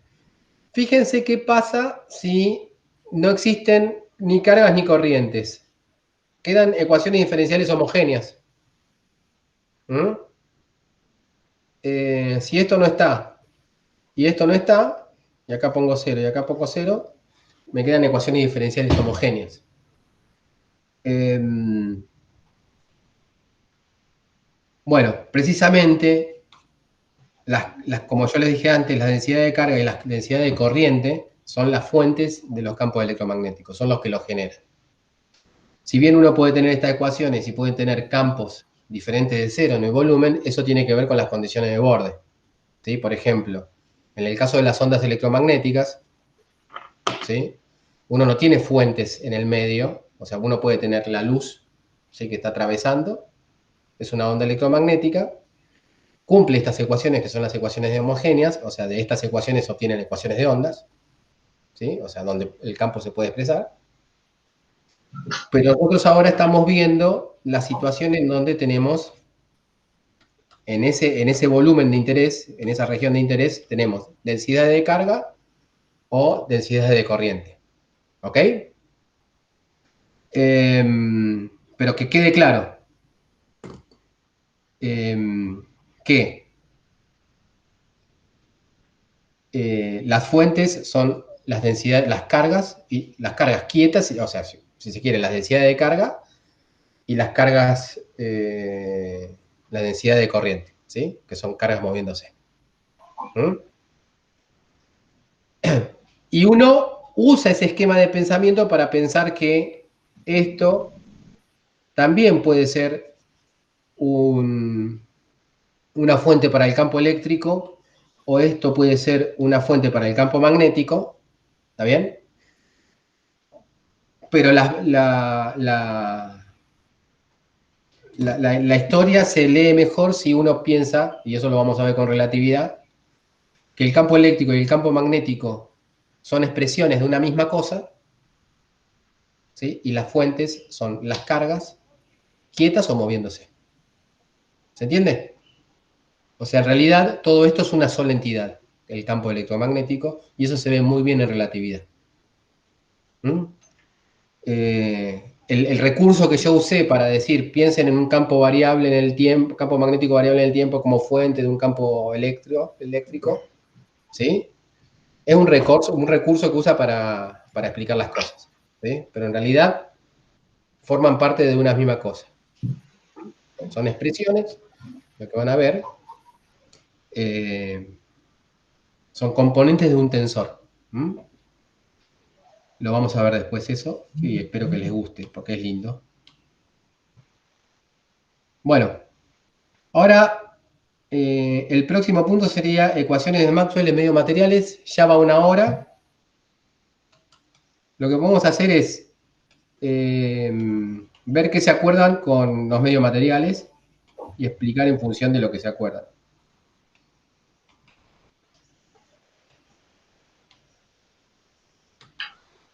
Fíjense qué pasa si no existen ni cargas ni corrientes. Quedan ecuaciones diferenciales homogéneas. Si esto no está y esto no está, y acá pongo 0 y acá pongo 0, me quedan ecuaciones diferenciales homogéneas. Bueno, precisamente, como yo les dije antes, la densidad de carga y la densidad de corriente son las fuentes de los campos electromagnéticos, son los que los generan. Si bien uno puede tener estas ecuaciones y puede tener campos diferentes de cero en el volumen, eso tiene que ver con las condiciones de borde. ¿Sí? Por ejemplo, en el caso de las ondas electromagnéticas, ¿sí? Uno no tiene fuentes en el medio, o sea, uno puede tener la luz, ¿sí? Que está atravesando, es una onda electromagnética, cumple estas ecuaciones que son las ecuaciones de homogéneas, o sea, de estas ecuaciones se obtienen ecuaciones de ondas, ¿sí? O sea, donde el campo se puede expresar. Pero nosotros ahora estamos viendo la situación en donde tenemos, en ese volumen de interés, en esa región de interés, tenemos densidad de carga o densidad de corriente. ¿Ok? Pero que quede claro que las fuentes son las densidades, las cargas y las cargas quietas, o sea, si se quiere, las densidades de carga y las cargas, la densidad de corriente, ¿sí? Que son cargas moviéndose. Y uno usa ese esquema de pensamiento para pensar que esto también puede ser una fuente para el campo eléctrico, o esto puede ser una fuente para el campo magnético, ¿está bien? Pero la historia se lee mejor si uno piensa, y eso lo vamos a ver con relatividad, que el campo eléctrico y el campo magnético son expresiones de una misma cosa, ¿sí? Y las fuentes son las cargas quietas o moviéndose. ¿Se entiende? O sea, en realidad todo esto es una sola entidad, el campo electromagnético, y eso se ve muy bien en relatividad. El recurso que yo usé para decir, piensen en un campo variable en el tiempo, campo magnético variable en el tiempo como fuente de un campo eléctrico, ¿sí? Es un recurso que usa para explicar las cosas, ¿sí? Pero en realidad forman parte de una misma cosa. Son expresiones, lo que van a ver, son componentes de un tensor. Lo vamos a ver después eso, y espero que les guste, porque es lindo. Bueno, ahora el próximo punto sería ecuaciones de Maxwell en medios materiales. Ya va 1 hora. Lo que podemos hacer es ver qué se acuerdan con los medios materiales y explicar en función de lo que se acuerdan.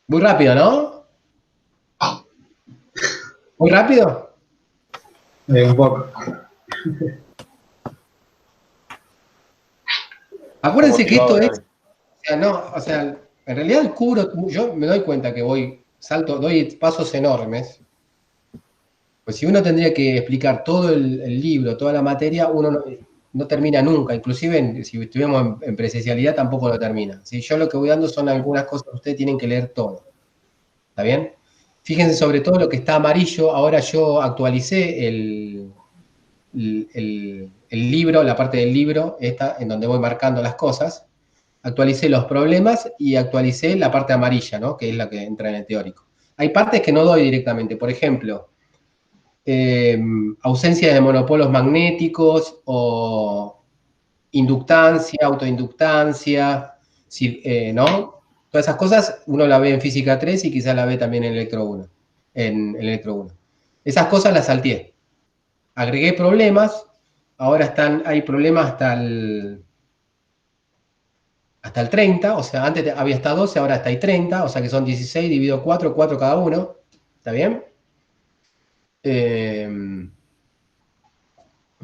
Muy rápido, ¿no? ¿Muy rápido? Un poco. Acuérdense que esto es... O sea, en realidad yo me doy cuenta que doy pasos enormes. Pues si uno tendría que explicar todo el libro, toda la materia, uno no termina nunca. Inclusive si estuviéramos en presencialidad tampoco lo termina. ¿Sí? Yo lo que voy dando son algunas cosas que ustedes tienen que leer todo. ¿Está bien? Fíjense sobre todo lo que está amarillo. Ahora yo actualicé el libro, la parte del libro, esta en donde voy marcando las cosas. Actualicé los problemas y actualicé la parte amarilla, ¿no? Que es la que entra en el teórico. Hay partes que no doy directamente. Por ejemplo, ausencia de monopolos magnéticos o inductancia, autoinductancia, ¿no? Todas esas cosas uno la ve en física 3 y quizás la ve también en electro 1. En electro 1. Esas cosas las salteé. Agregué problemas. Ahora hay problemas hasta el 30, o sea, antes había hasta 12, ahora hasta hay 30, o sea que son 16 dividido 4, 4 cada uno. ¿Está bien?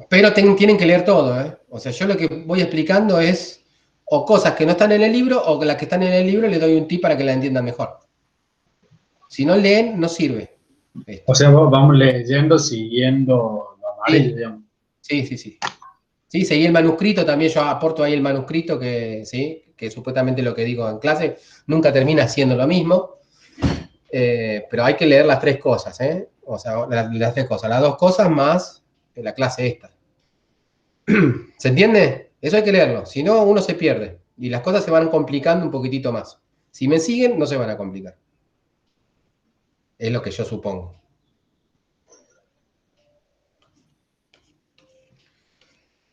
Pero tienen que leer todo, ¿eh? O sea, yo lo que voy explicando es o cosas que no están en el libro o que las que están en el libro les doy un tip para que la entiendan mejor. Si no leen, no sirve. O sea, vamos leyendo, siguiendo lo amarillo, Sí, digamos. sí. Sí, seguí el manuscrito, también yo aporto ahí el manuscrito ¿sí? Que supuestamente lo que digo en clase nunca termina siendo lo mismo, pero hay que leer las tres cosas, ¿eh? O sea, las tres cosas, las dos cosas más la clase esta. ¿Se entiende? Eso hay que leerlo, si no uno se pierde y las cosas se van complicando un poquitito más. Si me siguen, no se van a complicar. Es lo que yo supongo.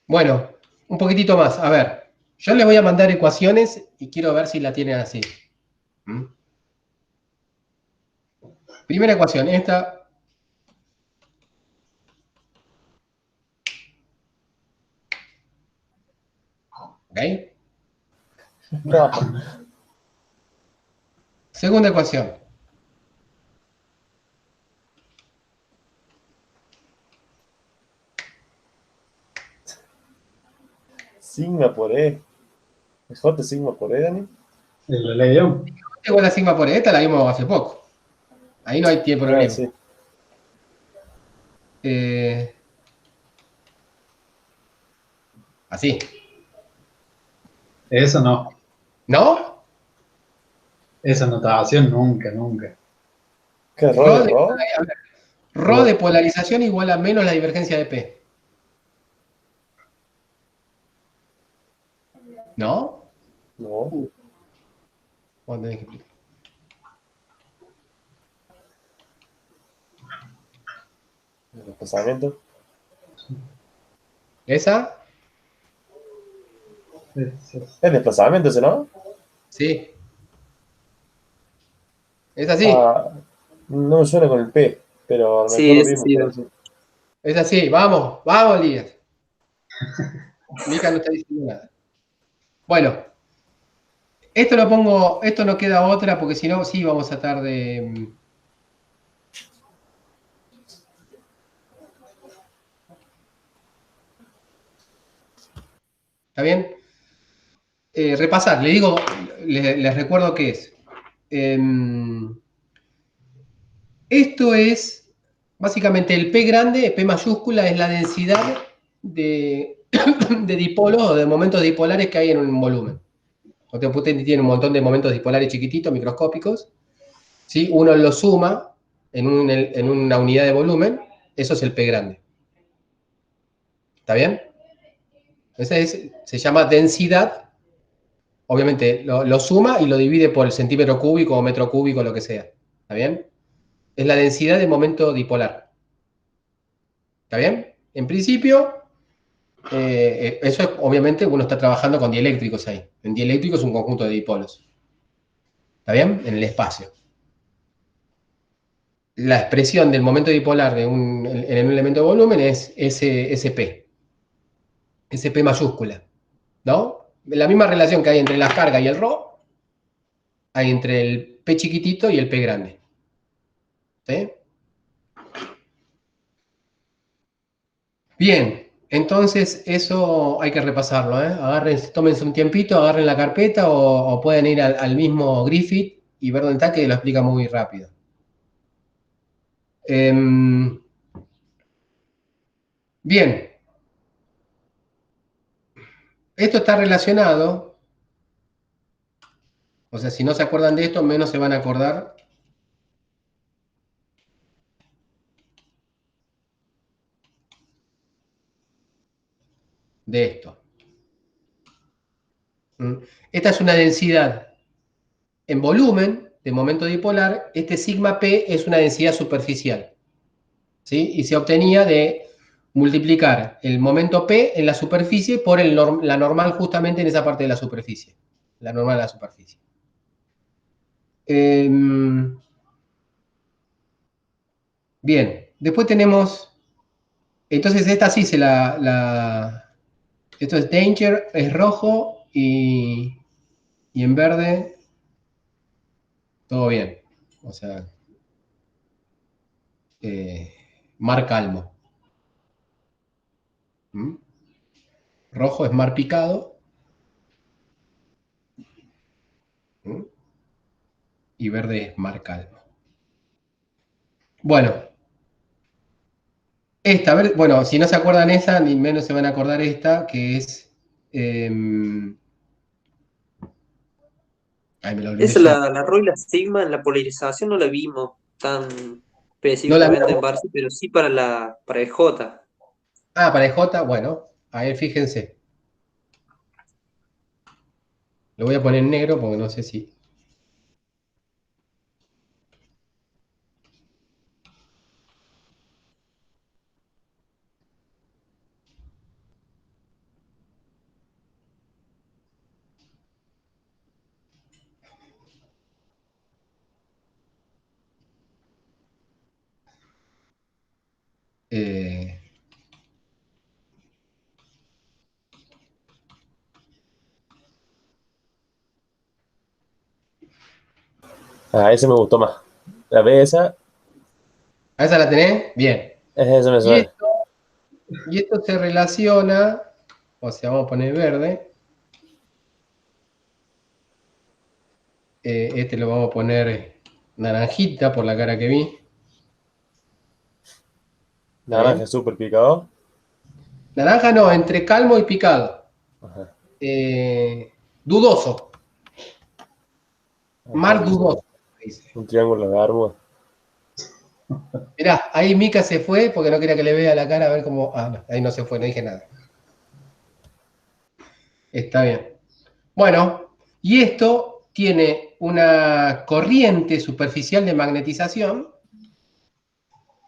Bueno, un poquitito más. A ver, yo les voy a mandar ecuaciones y quiero ver si la tienen así. ¿Mm? Primera ecuación, esta. ¿Ok? No, Segunda ecuación. sigma por E. ¿Es J sigma por E, Dani? La ley de Ohm. Igual la sigma por esta la vimos hace poco. Ahí no tiene Ah, problema. sí. Así. Eso no. ¿No? Esa notación nunca, nunca. ¿Qué Rho error, de, Ro? Rho de polarización igual a menos la divergencia de P. ¿No? No. Vos tenés que explicar. El desplazamiento. ¿Esa? El desplazamiento ese, ¿no? Sí. ¿Es así? Ah, no me suena con el P, pero a lo Sí, mejor lo ese mismo sí. puede ser. Es así. Vamos, vamos, Elías. Mica no está diciendo nada. Bueno, esto no queda otra porque si no, sí vamos a estar de... ¿Está bien? Repasar, le digo, les recuerdo qué es. Esto es, básicamente, el P grande, P mayúscula, es la densidad de, de dipolos o de momentos dipolares que hay en un volumen. Usted tiene un montón de momentos dipolares chiquititos, microscópicos. ¿Sí? Uno lo suma en una unidad de volumen, eso es el P grande. ¿Está bien? Se llama densidad. Obviamente lo suma y lo divide por el centímetro cúbico o metro cúbico, lo que sea. ¿Está bien? Es la densidad de momento dipolar. ¿Está bien? En principio, eso es, obviamente, uno está trabajando con dieléctricos ahí. En dieléctrico es un conjunto de dipolos. ¿Está bien? En el espacio. La expresión del momento dipolar en un elemento de volumen es SP. SP mayúscula. ¿No? La misma relación que hay entre la carga y el ρ, hay entre el P chiquitito y el P grande. ¿Sí? Bien, entonces eso hay que repasarlo, ¿eh? Tómense un tiempito, agarren la carpeta o pueden ir al mismo Griffith y ver dónde está, que lo explica muy rápido. Bien, esto está relacionado, o sea, si no se acuerdan de esto, menos se van a acordar de esto. Esta es una densidad en volumen de momento dipolar. Este sigma P es una densidad superficial, ¿sí? Y se obtenía de multiplicar el momento P en la superficie por la normal justamente en esa parte de la superficie. La normal de la superficie. Bien, después tenemos... Entonces esta sí se esto es danger, es rojo y en verde todo bien. O sea, mar calmo. Rojo es mar picado. Y verde es mar calmo. Bueno. Esta, a ver, bueno, si no se acuerdan esa, ni menos se van a acordar esta, que es... ay, me la olvidé Esa, ya. la Rho y la sigma en la polarización no la vimos tan No la específicamente en veo. Barça, pero sí para el J. Ah, para el J, bueno, ahí fíjense. Lo voy a poner en negro porque no sé si... Eh, Ese me gustó más. La B esa, ¿A esa la tenés? Bien. esa me Y suena. esto se relaciona, o sea, vamos a poner verde. Este lo vamos a poner naranjita por la cara que vi. Naranja súper picado. Naranja no, entre calmo y picado. Ajá. Dudoso. Acá Mar dudoso, dice. un triángulo de Bermuda. Mirá, ahí Mica se fue porque no quería que le vea la cara a ver cómo... Ah, no, ahí no se fue, no dije nada. Está bien. Bueno, y esto tiene una corriente superficial de magnetización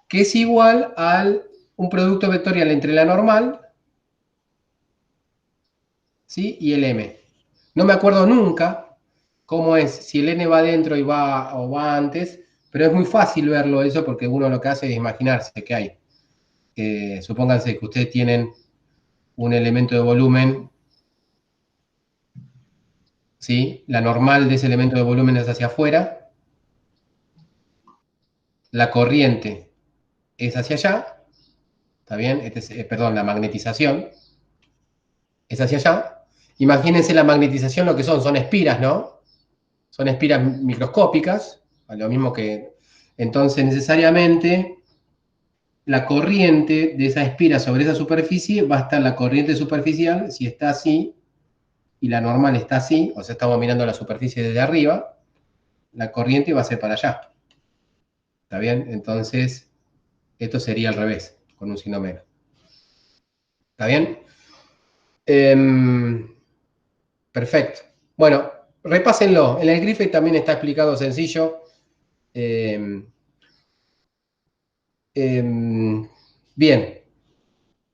que es igual a un producto vectorial entre la normal, ¿sí?, y el M. No me acuerdo nunca cómo es, si el N va adentro y va o va antes, pero es muy fácil verlo eso porque uno lo que hace es imaginarse que hay. Supónganse que ustedes tienen un elemento de volumen, ¿sí? La normal de ese elemento de volumen es hacia afuera, la corriente es hacia allá, ¿está bien? Perdón, la magnetización es hacia allá. Imagínense la magnetización, lo que son espiras, ¿no? Son espiras microscópicas, lo mismo que... Entonces, necesariamente, la corriente de esa espira sobre esa superficie va a estar la corriente superficial, si está así, y la normal está así, o sea, estamos mirando la superficie desde arriba, la corriente va a ser para allá. ¿Está bien? Entonces, esto sería al revés, con un signo menos. ¿Está bien? Perfecto. Bueno, repásenlo. En el Griffith también está explicado sencillo. Bien.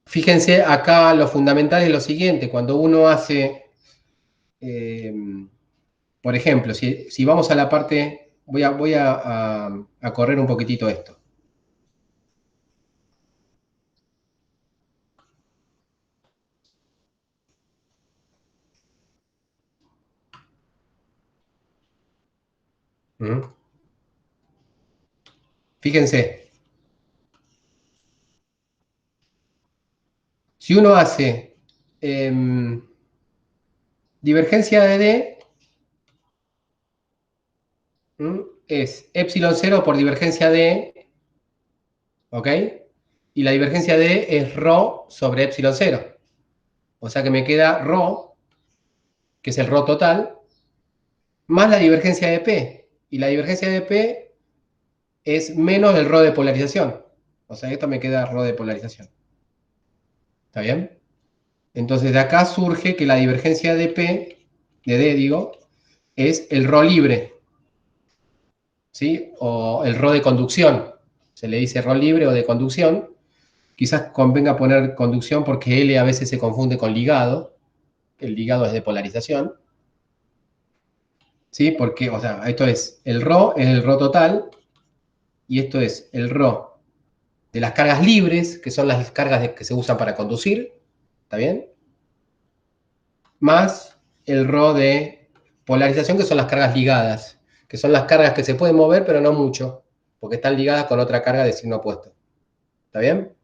Fíjense acá lo fundamental es lo siguiente. Cuando uno hace, por ejemplo, si vamos a la parte, voy a correr un poquitito esto. Fíjense, si uno hace divergencia de D, es epsilon 0 por divergencia de, ¿ok? Y la divergencia de es ρ sobre epsilon 0. O sea que me queda ρ, que es el ρ total, más la divergencia de P. Y la divergencia de P es menos el ρ de polarización. O sea, esto me queda ρ de polarización. ¿Está bien? Entonces de acá surge que la divergencia de P de D, digo, es el Rho libre, ¿sí? O el Rho de conducción. Se le dice Rho libre o de conducción. Quizás convenga poner conducción porque L a veces se confunde con ligado. El ligado es de polarización. ¿Sí? Porque, o sea, esto es el Rho total, y esto es el Rho de las cargas libres, que son las cargas que se usan para conducir, ¿está bien? Más el Rho de polarización, que son las cargas ligadas, que son las cargas que se pueden mover, pero no mucho, porque están ligadas con otra carga de signo opuesto. ¿Está bien?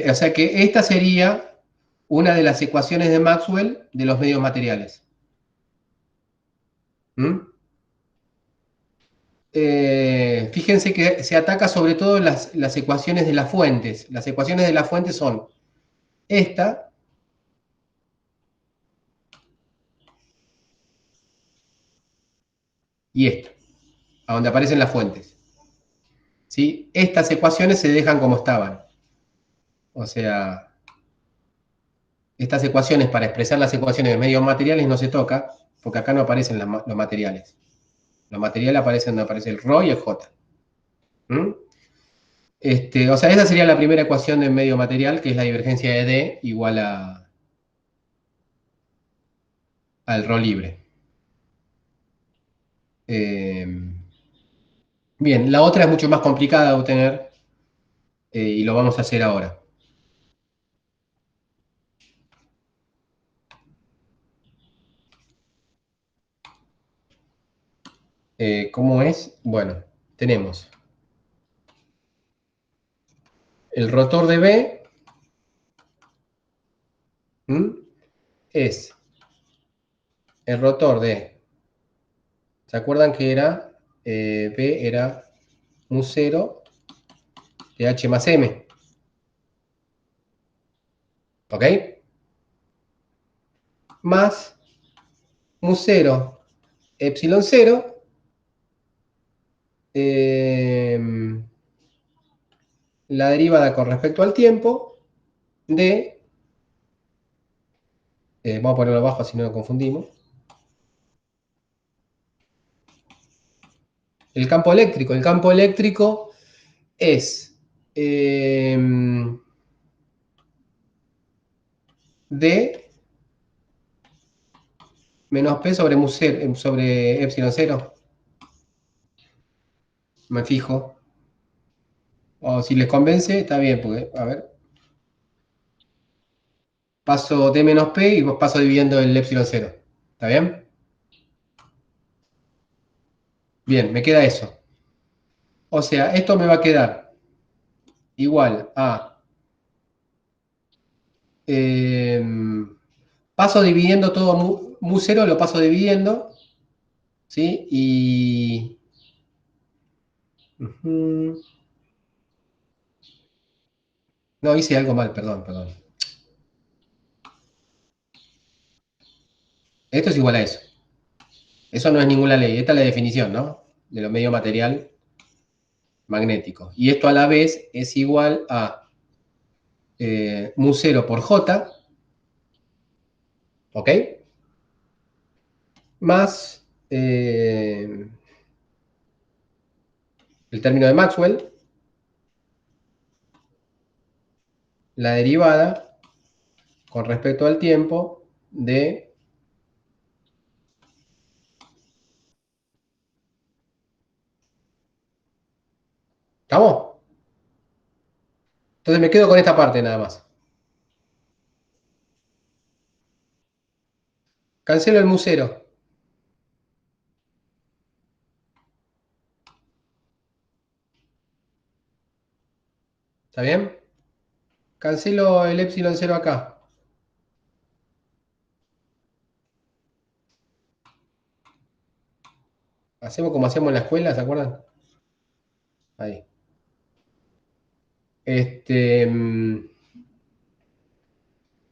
O sea que esta sería una de las ecuaciones de Maxwell de los medios materiales. ¿Mm? Fíjense que se ataca sobre todo las ecuaciones de las fuentes. Las ecuaciones de las fuentes son esta y esta, a donde aparecen las fuentes. ¿Sí? Estas ecuaciones se dejan como estaban. O sea, estas ecuaciones, para expresar las ecuaciones de medios materiales, no se toca, porque acá no aparecen los materiales. Los materiales aparecen donde aparece el Rho y el J. ¿Mm? O sea, esa sería la primera ecuación de medio material, que es la divergencia de D igual al Rho libre. Bien, la otra es mucho más complicada de obtener, y lo vamos a hacer ahora. ¿Cómo es? Bueno, tenemos el rotor de B, es el rotor de, ¿se acuerdan que era, B era mu 0 de H más M? ¿Ok? Más mu 0 epsilon 0, la derivada con respecto al tiempo de, vamos a ponerlo abajo así no lo confundimos, el campo eléctrico. El campo eléctrico es D menos P sobre, sobre epsilon 0. Me fijo. O si les convence, está bien, porque, a ver. Paso D menos P y paso dividiendo el epsilon 0. ¿Está bien? Bien, me queda eso. O sea, esto me va a quedar igual a... paso dividiendo todo mu 0, lo paso dividiendo. ¿Sí? Y... No, hice algo mal, perdón, perdón. Esto es igual a eso. Eso no es ninguna ley, esta es la definición, ¿no? De lo medio material magnético. Y esto a la vez es igual a mu 0 por J, ¿ok? Más el término de Maxwell, la derivada con respecto al tiempo de... ¿Estamos? Entonces me quedo con esta parte nada más. Cancelo el mu 0. ¿Está bien? Cancelo el epsilon 0 acá. Hacemos como hacíamos en la escuela, ¿se acuerdan? Ahí.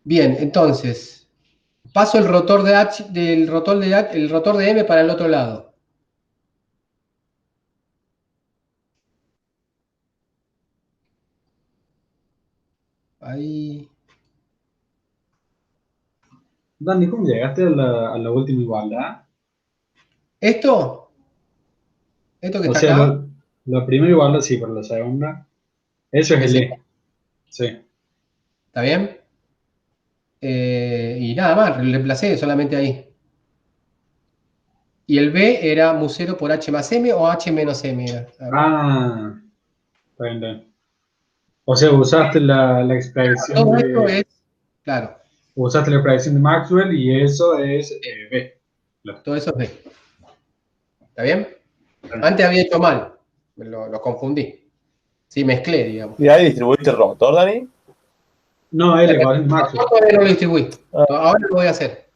Bien, entonces, paso el rotor de H, del rotor de H, el rotor de M para el otro lado. Ahí. Dani, ¿cómo llegaste a la última igualdad? Esto que O está sea, acá, la primera igualdad sí, pero la segunda. Eso es es el esta, E. Sí. ¿está bien? Y nada más, lo reemplacé solamente ahí. Y el B era mu 0 por H más M o H menos M era. A ver. Ah, está bien, está bien. O sea, la expresión Todo esto de, es, claro, usaste la expresión de Maxwell y eso es B. Claro. todo eso es B. ¿Está bien? Antes había hecho mal, lo confundí. Sí, mezclé, digamos. ¿Y ahí distribuiste el rotor, Dani? No, es la ecuación de Maxwell. Todavía no lo distribuí. Ah, Ahora lo voy a hacer.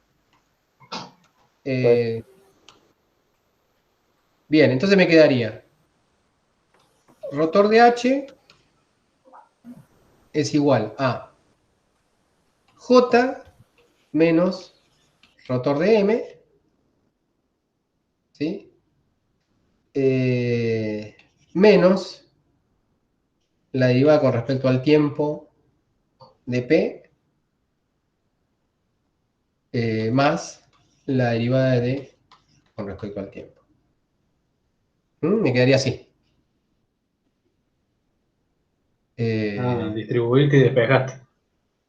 pues, Bien, entonces me quedaría rotor de H es igual a J menos rotor de M, ¿sí? Menos la derivada con respecto al tiempo de P, más la derivada de D con respecto al tiempo. Me quedaría así. Ah, Eh, distribuir que despejaste.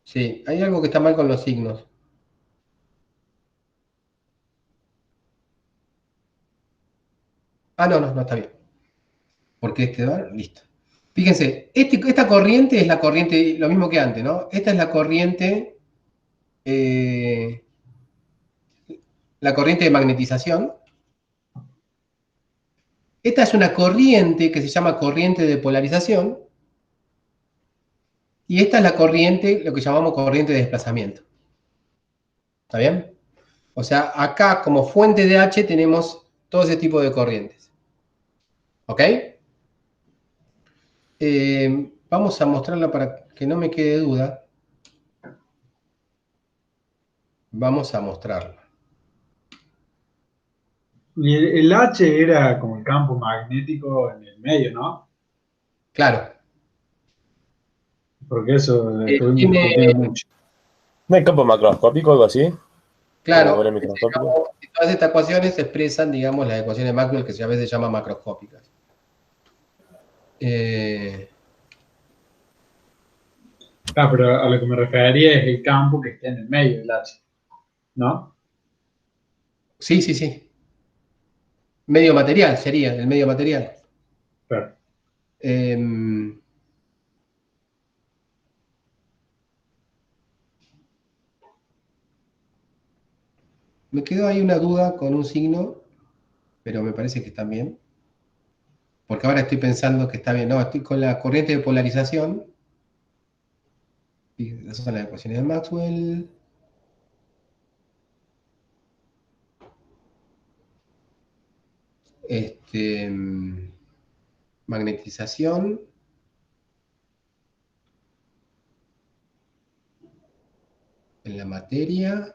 sí, hay algo que está mal con los signos. Ah, no, no, no está bien. Porque este va, listo. Fíjense, esta corriente es la corriente, lo mismo que antes, ¿no? Esta es eh, la corriente de magnetización. Esta es una corriente que se llama corriente de polarización. Y esta es la corriente, lo que llamamos corriente de desplazamiento. ¿Está bien? O sea, acá como fuente de H tenemos todo ese tipo de corrientes. ¿Ok? Vamos a mostrarla para que no me quede duda. Vamos a mostrarla. Y el H era como el campo magnético en el medio, ¿no? Claro. Porque eso estuvimos Tiene, discutiendo mucho. ¿no hay campo macroscópico o algo así? ¿O era claro, microscópico? todas estas ecuaciones expresan, digamos, las ecuaciones de Maxwell que a veces se llaman macroscópicas. Eh, Ah, pero a lo que me refería es el campo que está en el medio del H, ¿no? sí, sí, sí. Medio material sería, el medio material. Claro. Eh, Me quedó ahí una duda con un signo, pero me parece que está bien. Porque ahora estoy pensando que está bien. No, estoy con la corriente de polarización. Y esas son las ecuaciones de Maxwell. Este, magnetización. En la materia.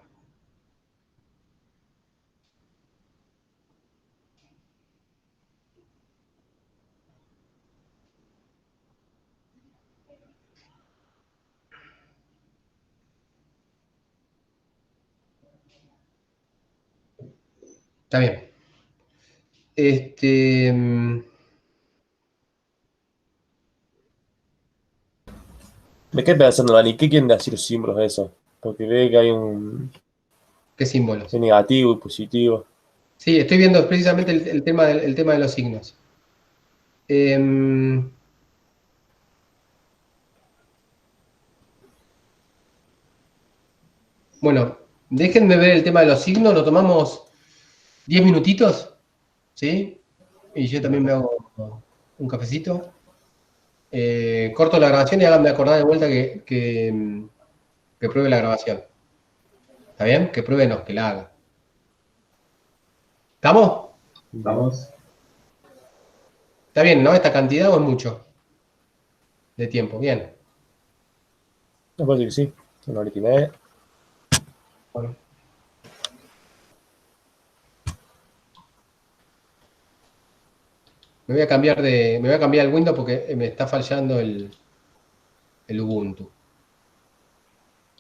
Está bien. Este, Me quedé pensando, Dani, ¿qué quieren decir los símbolos de eso? Porque ve que hay un ¿Qué símbolos? negativo y positivo. Sí, estoy viendo precisamente el tema de los signos. Em, bueno, déjenme ver el tema de los signos. Lo tomamos 10 minutitos, ¿sí? Y yo también me hago un cafecito. Corto la grabación y háganme acordar de vuelta que pruebe la grabación. ¿Está bien? Que pruebe, no, que la haga. ¿Estamos? Vamos. ¿Está bien, no? ¿Esta cantidad o es mucho de tiempo? Bien. Me parece que sí, 1 hora y media. Bueno. Me voy a cambiar el Windows porque me está fallando el Ubuntu.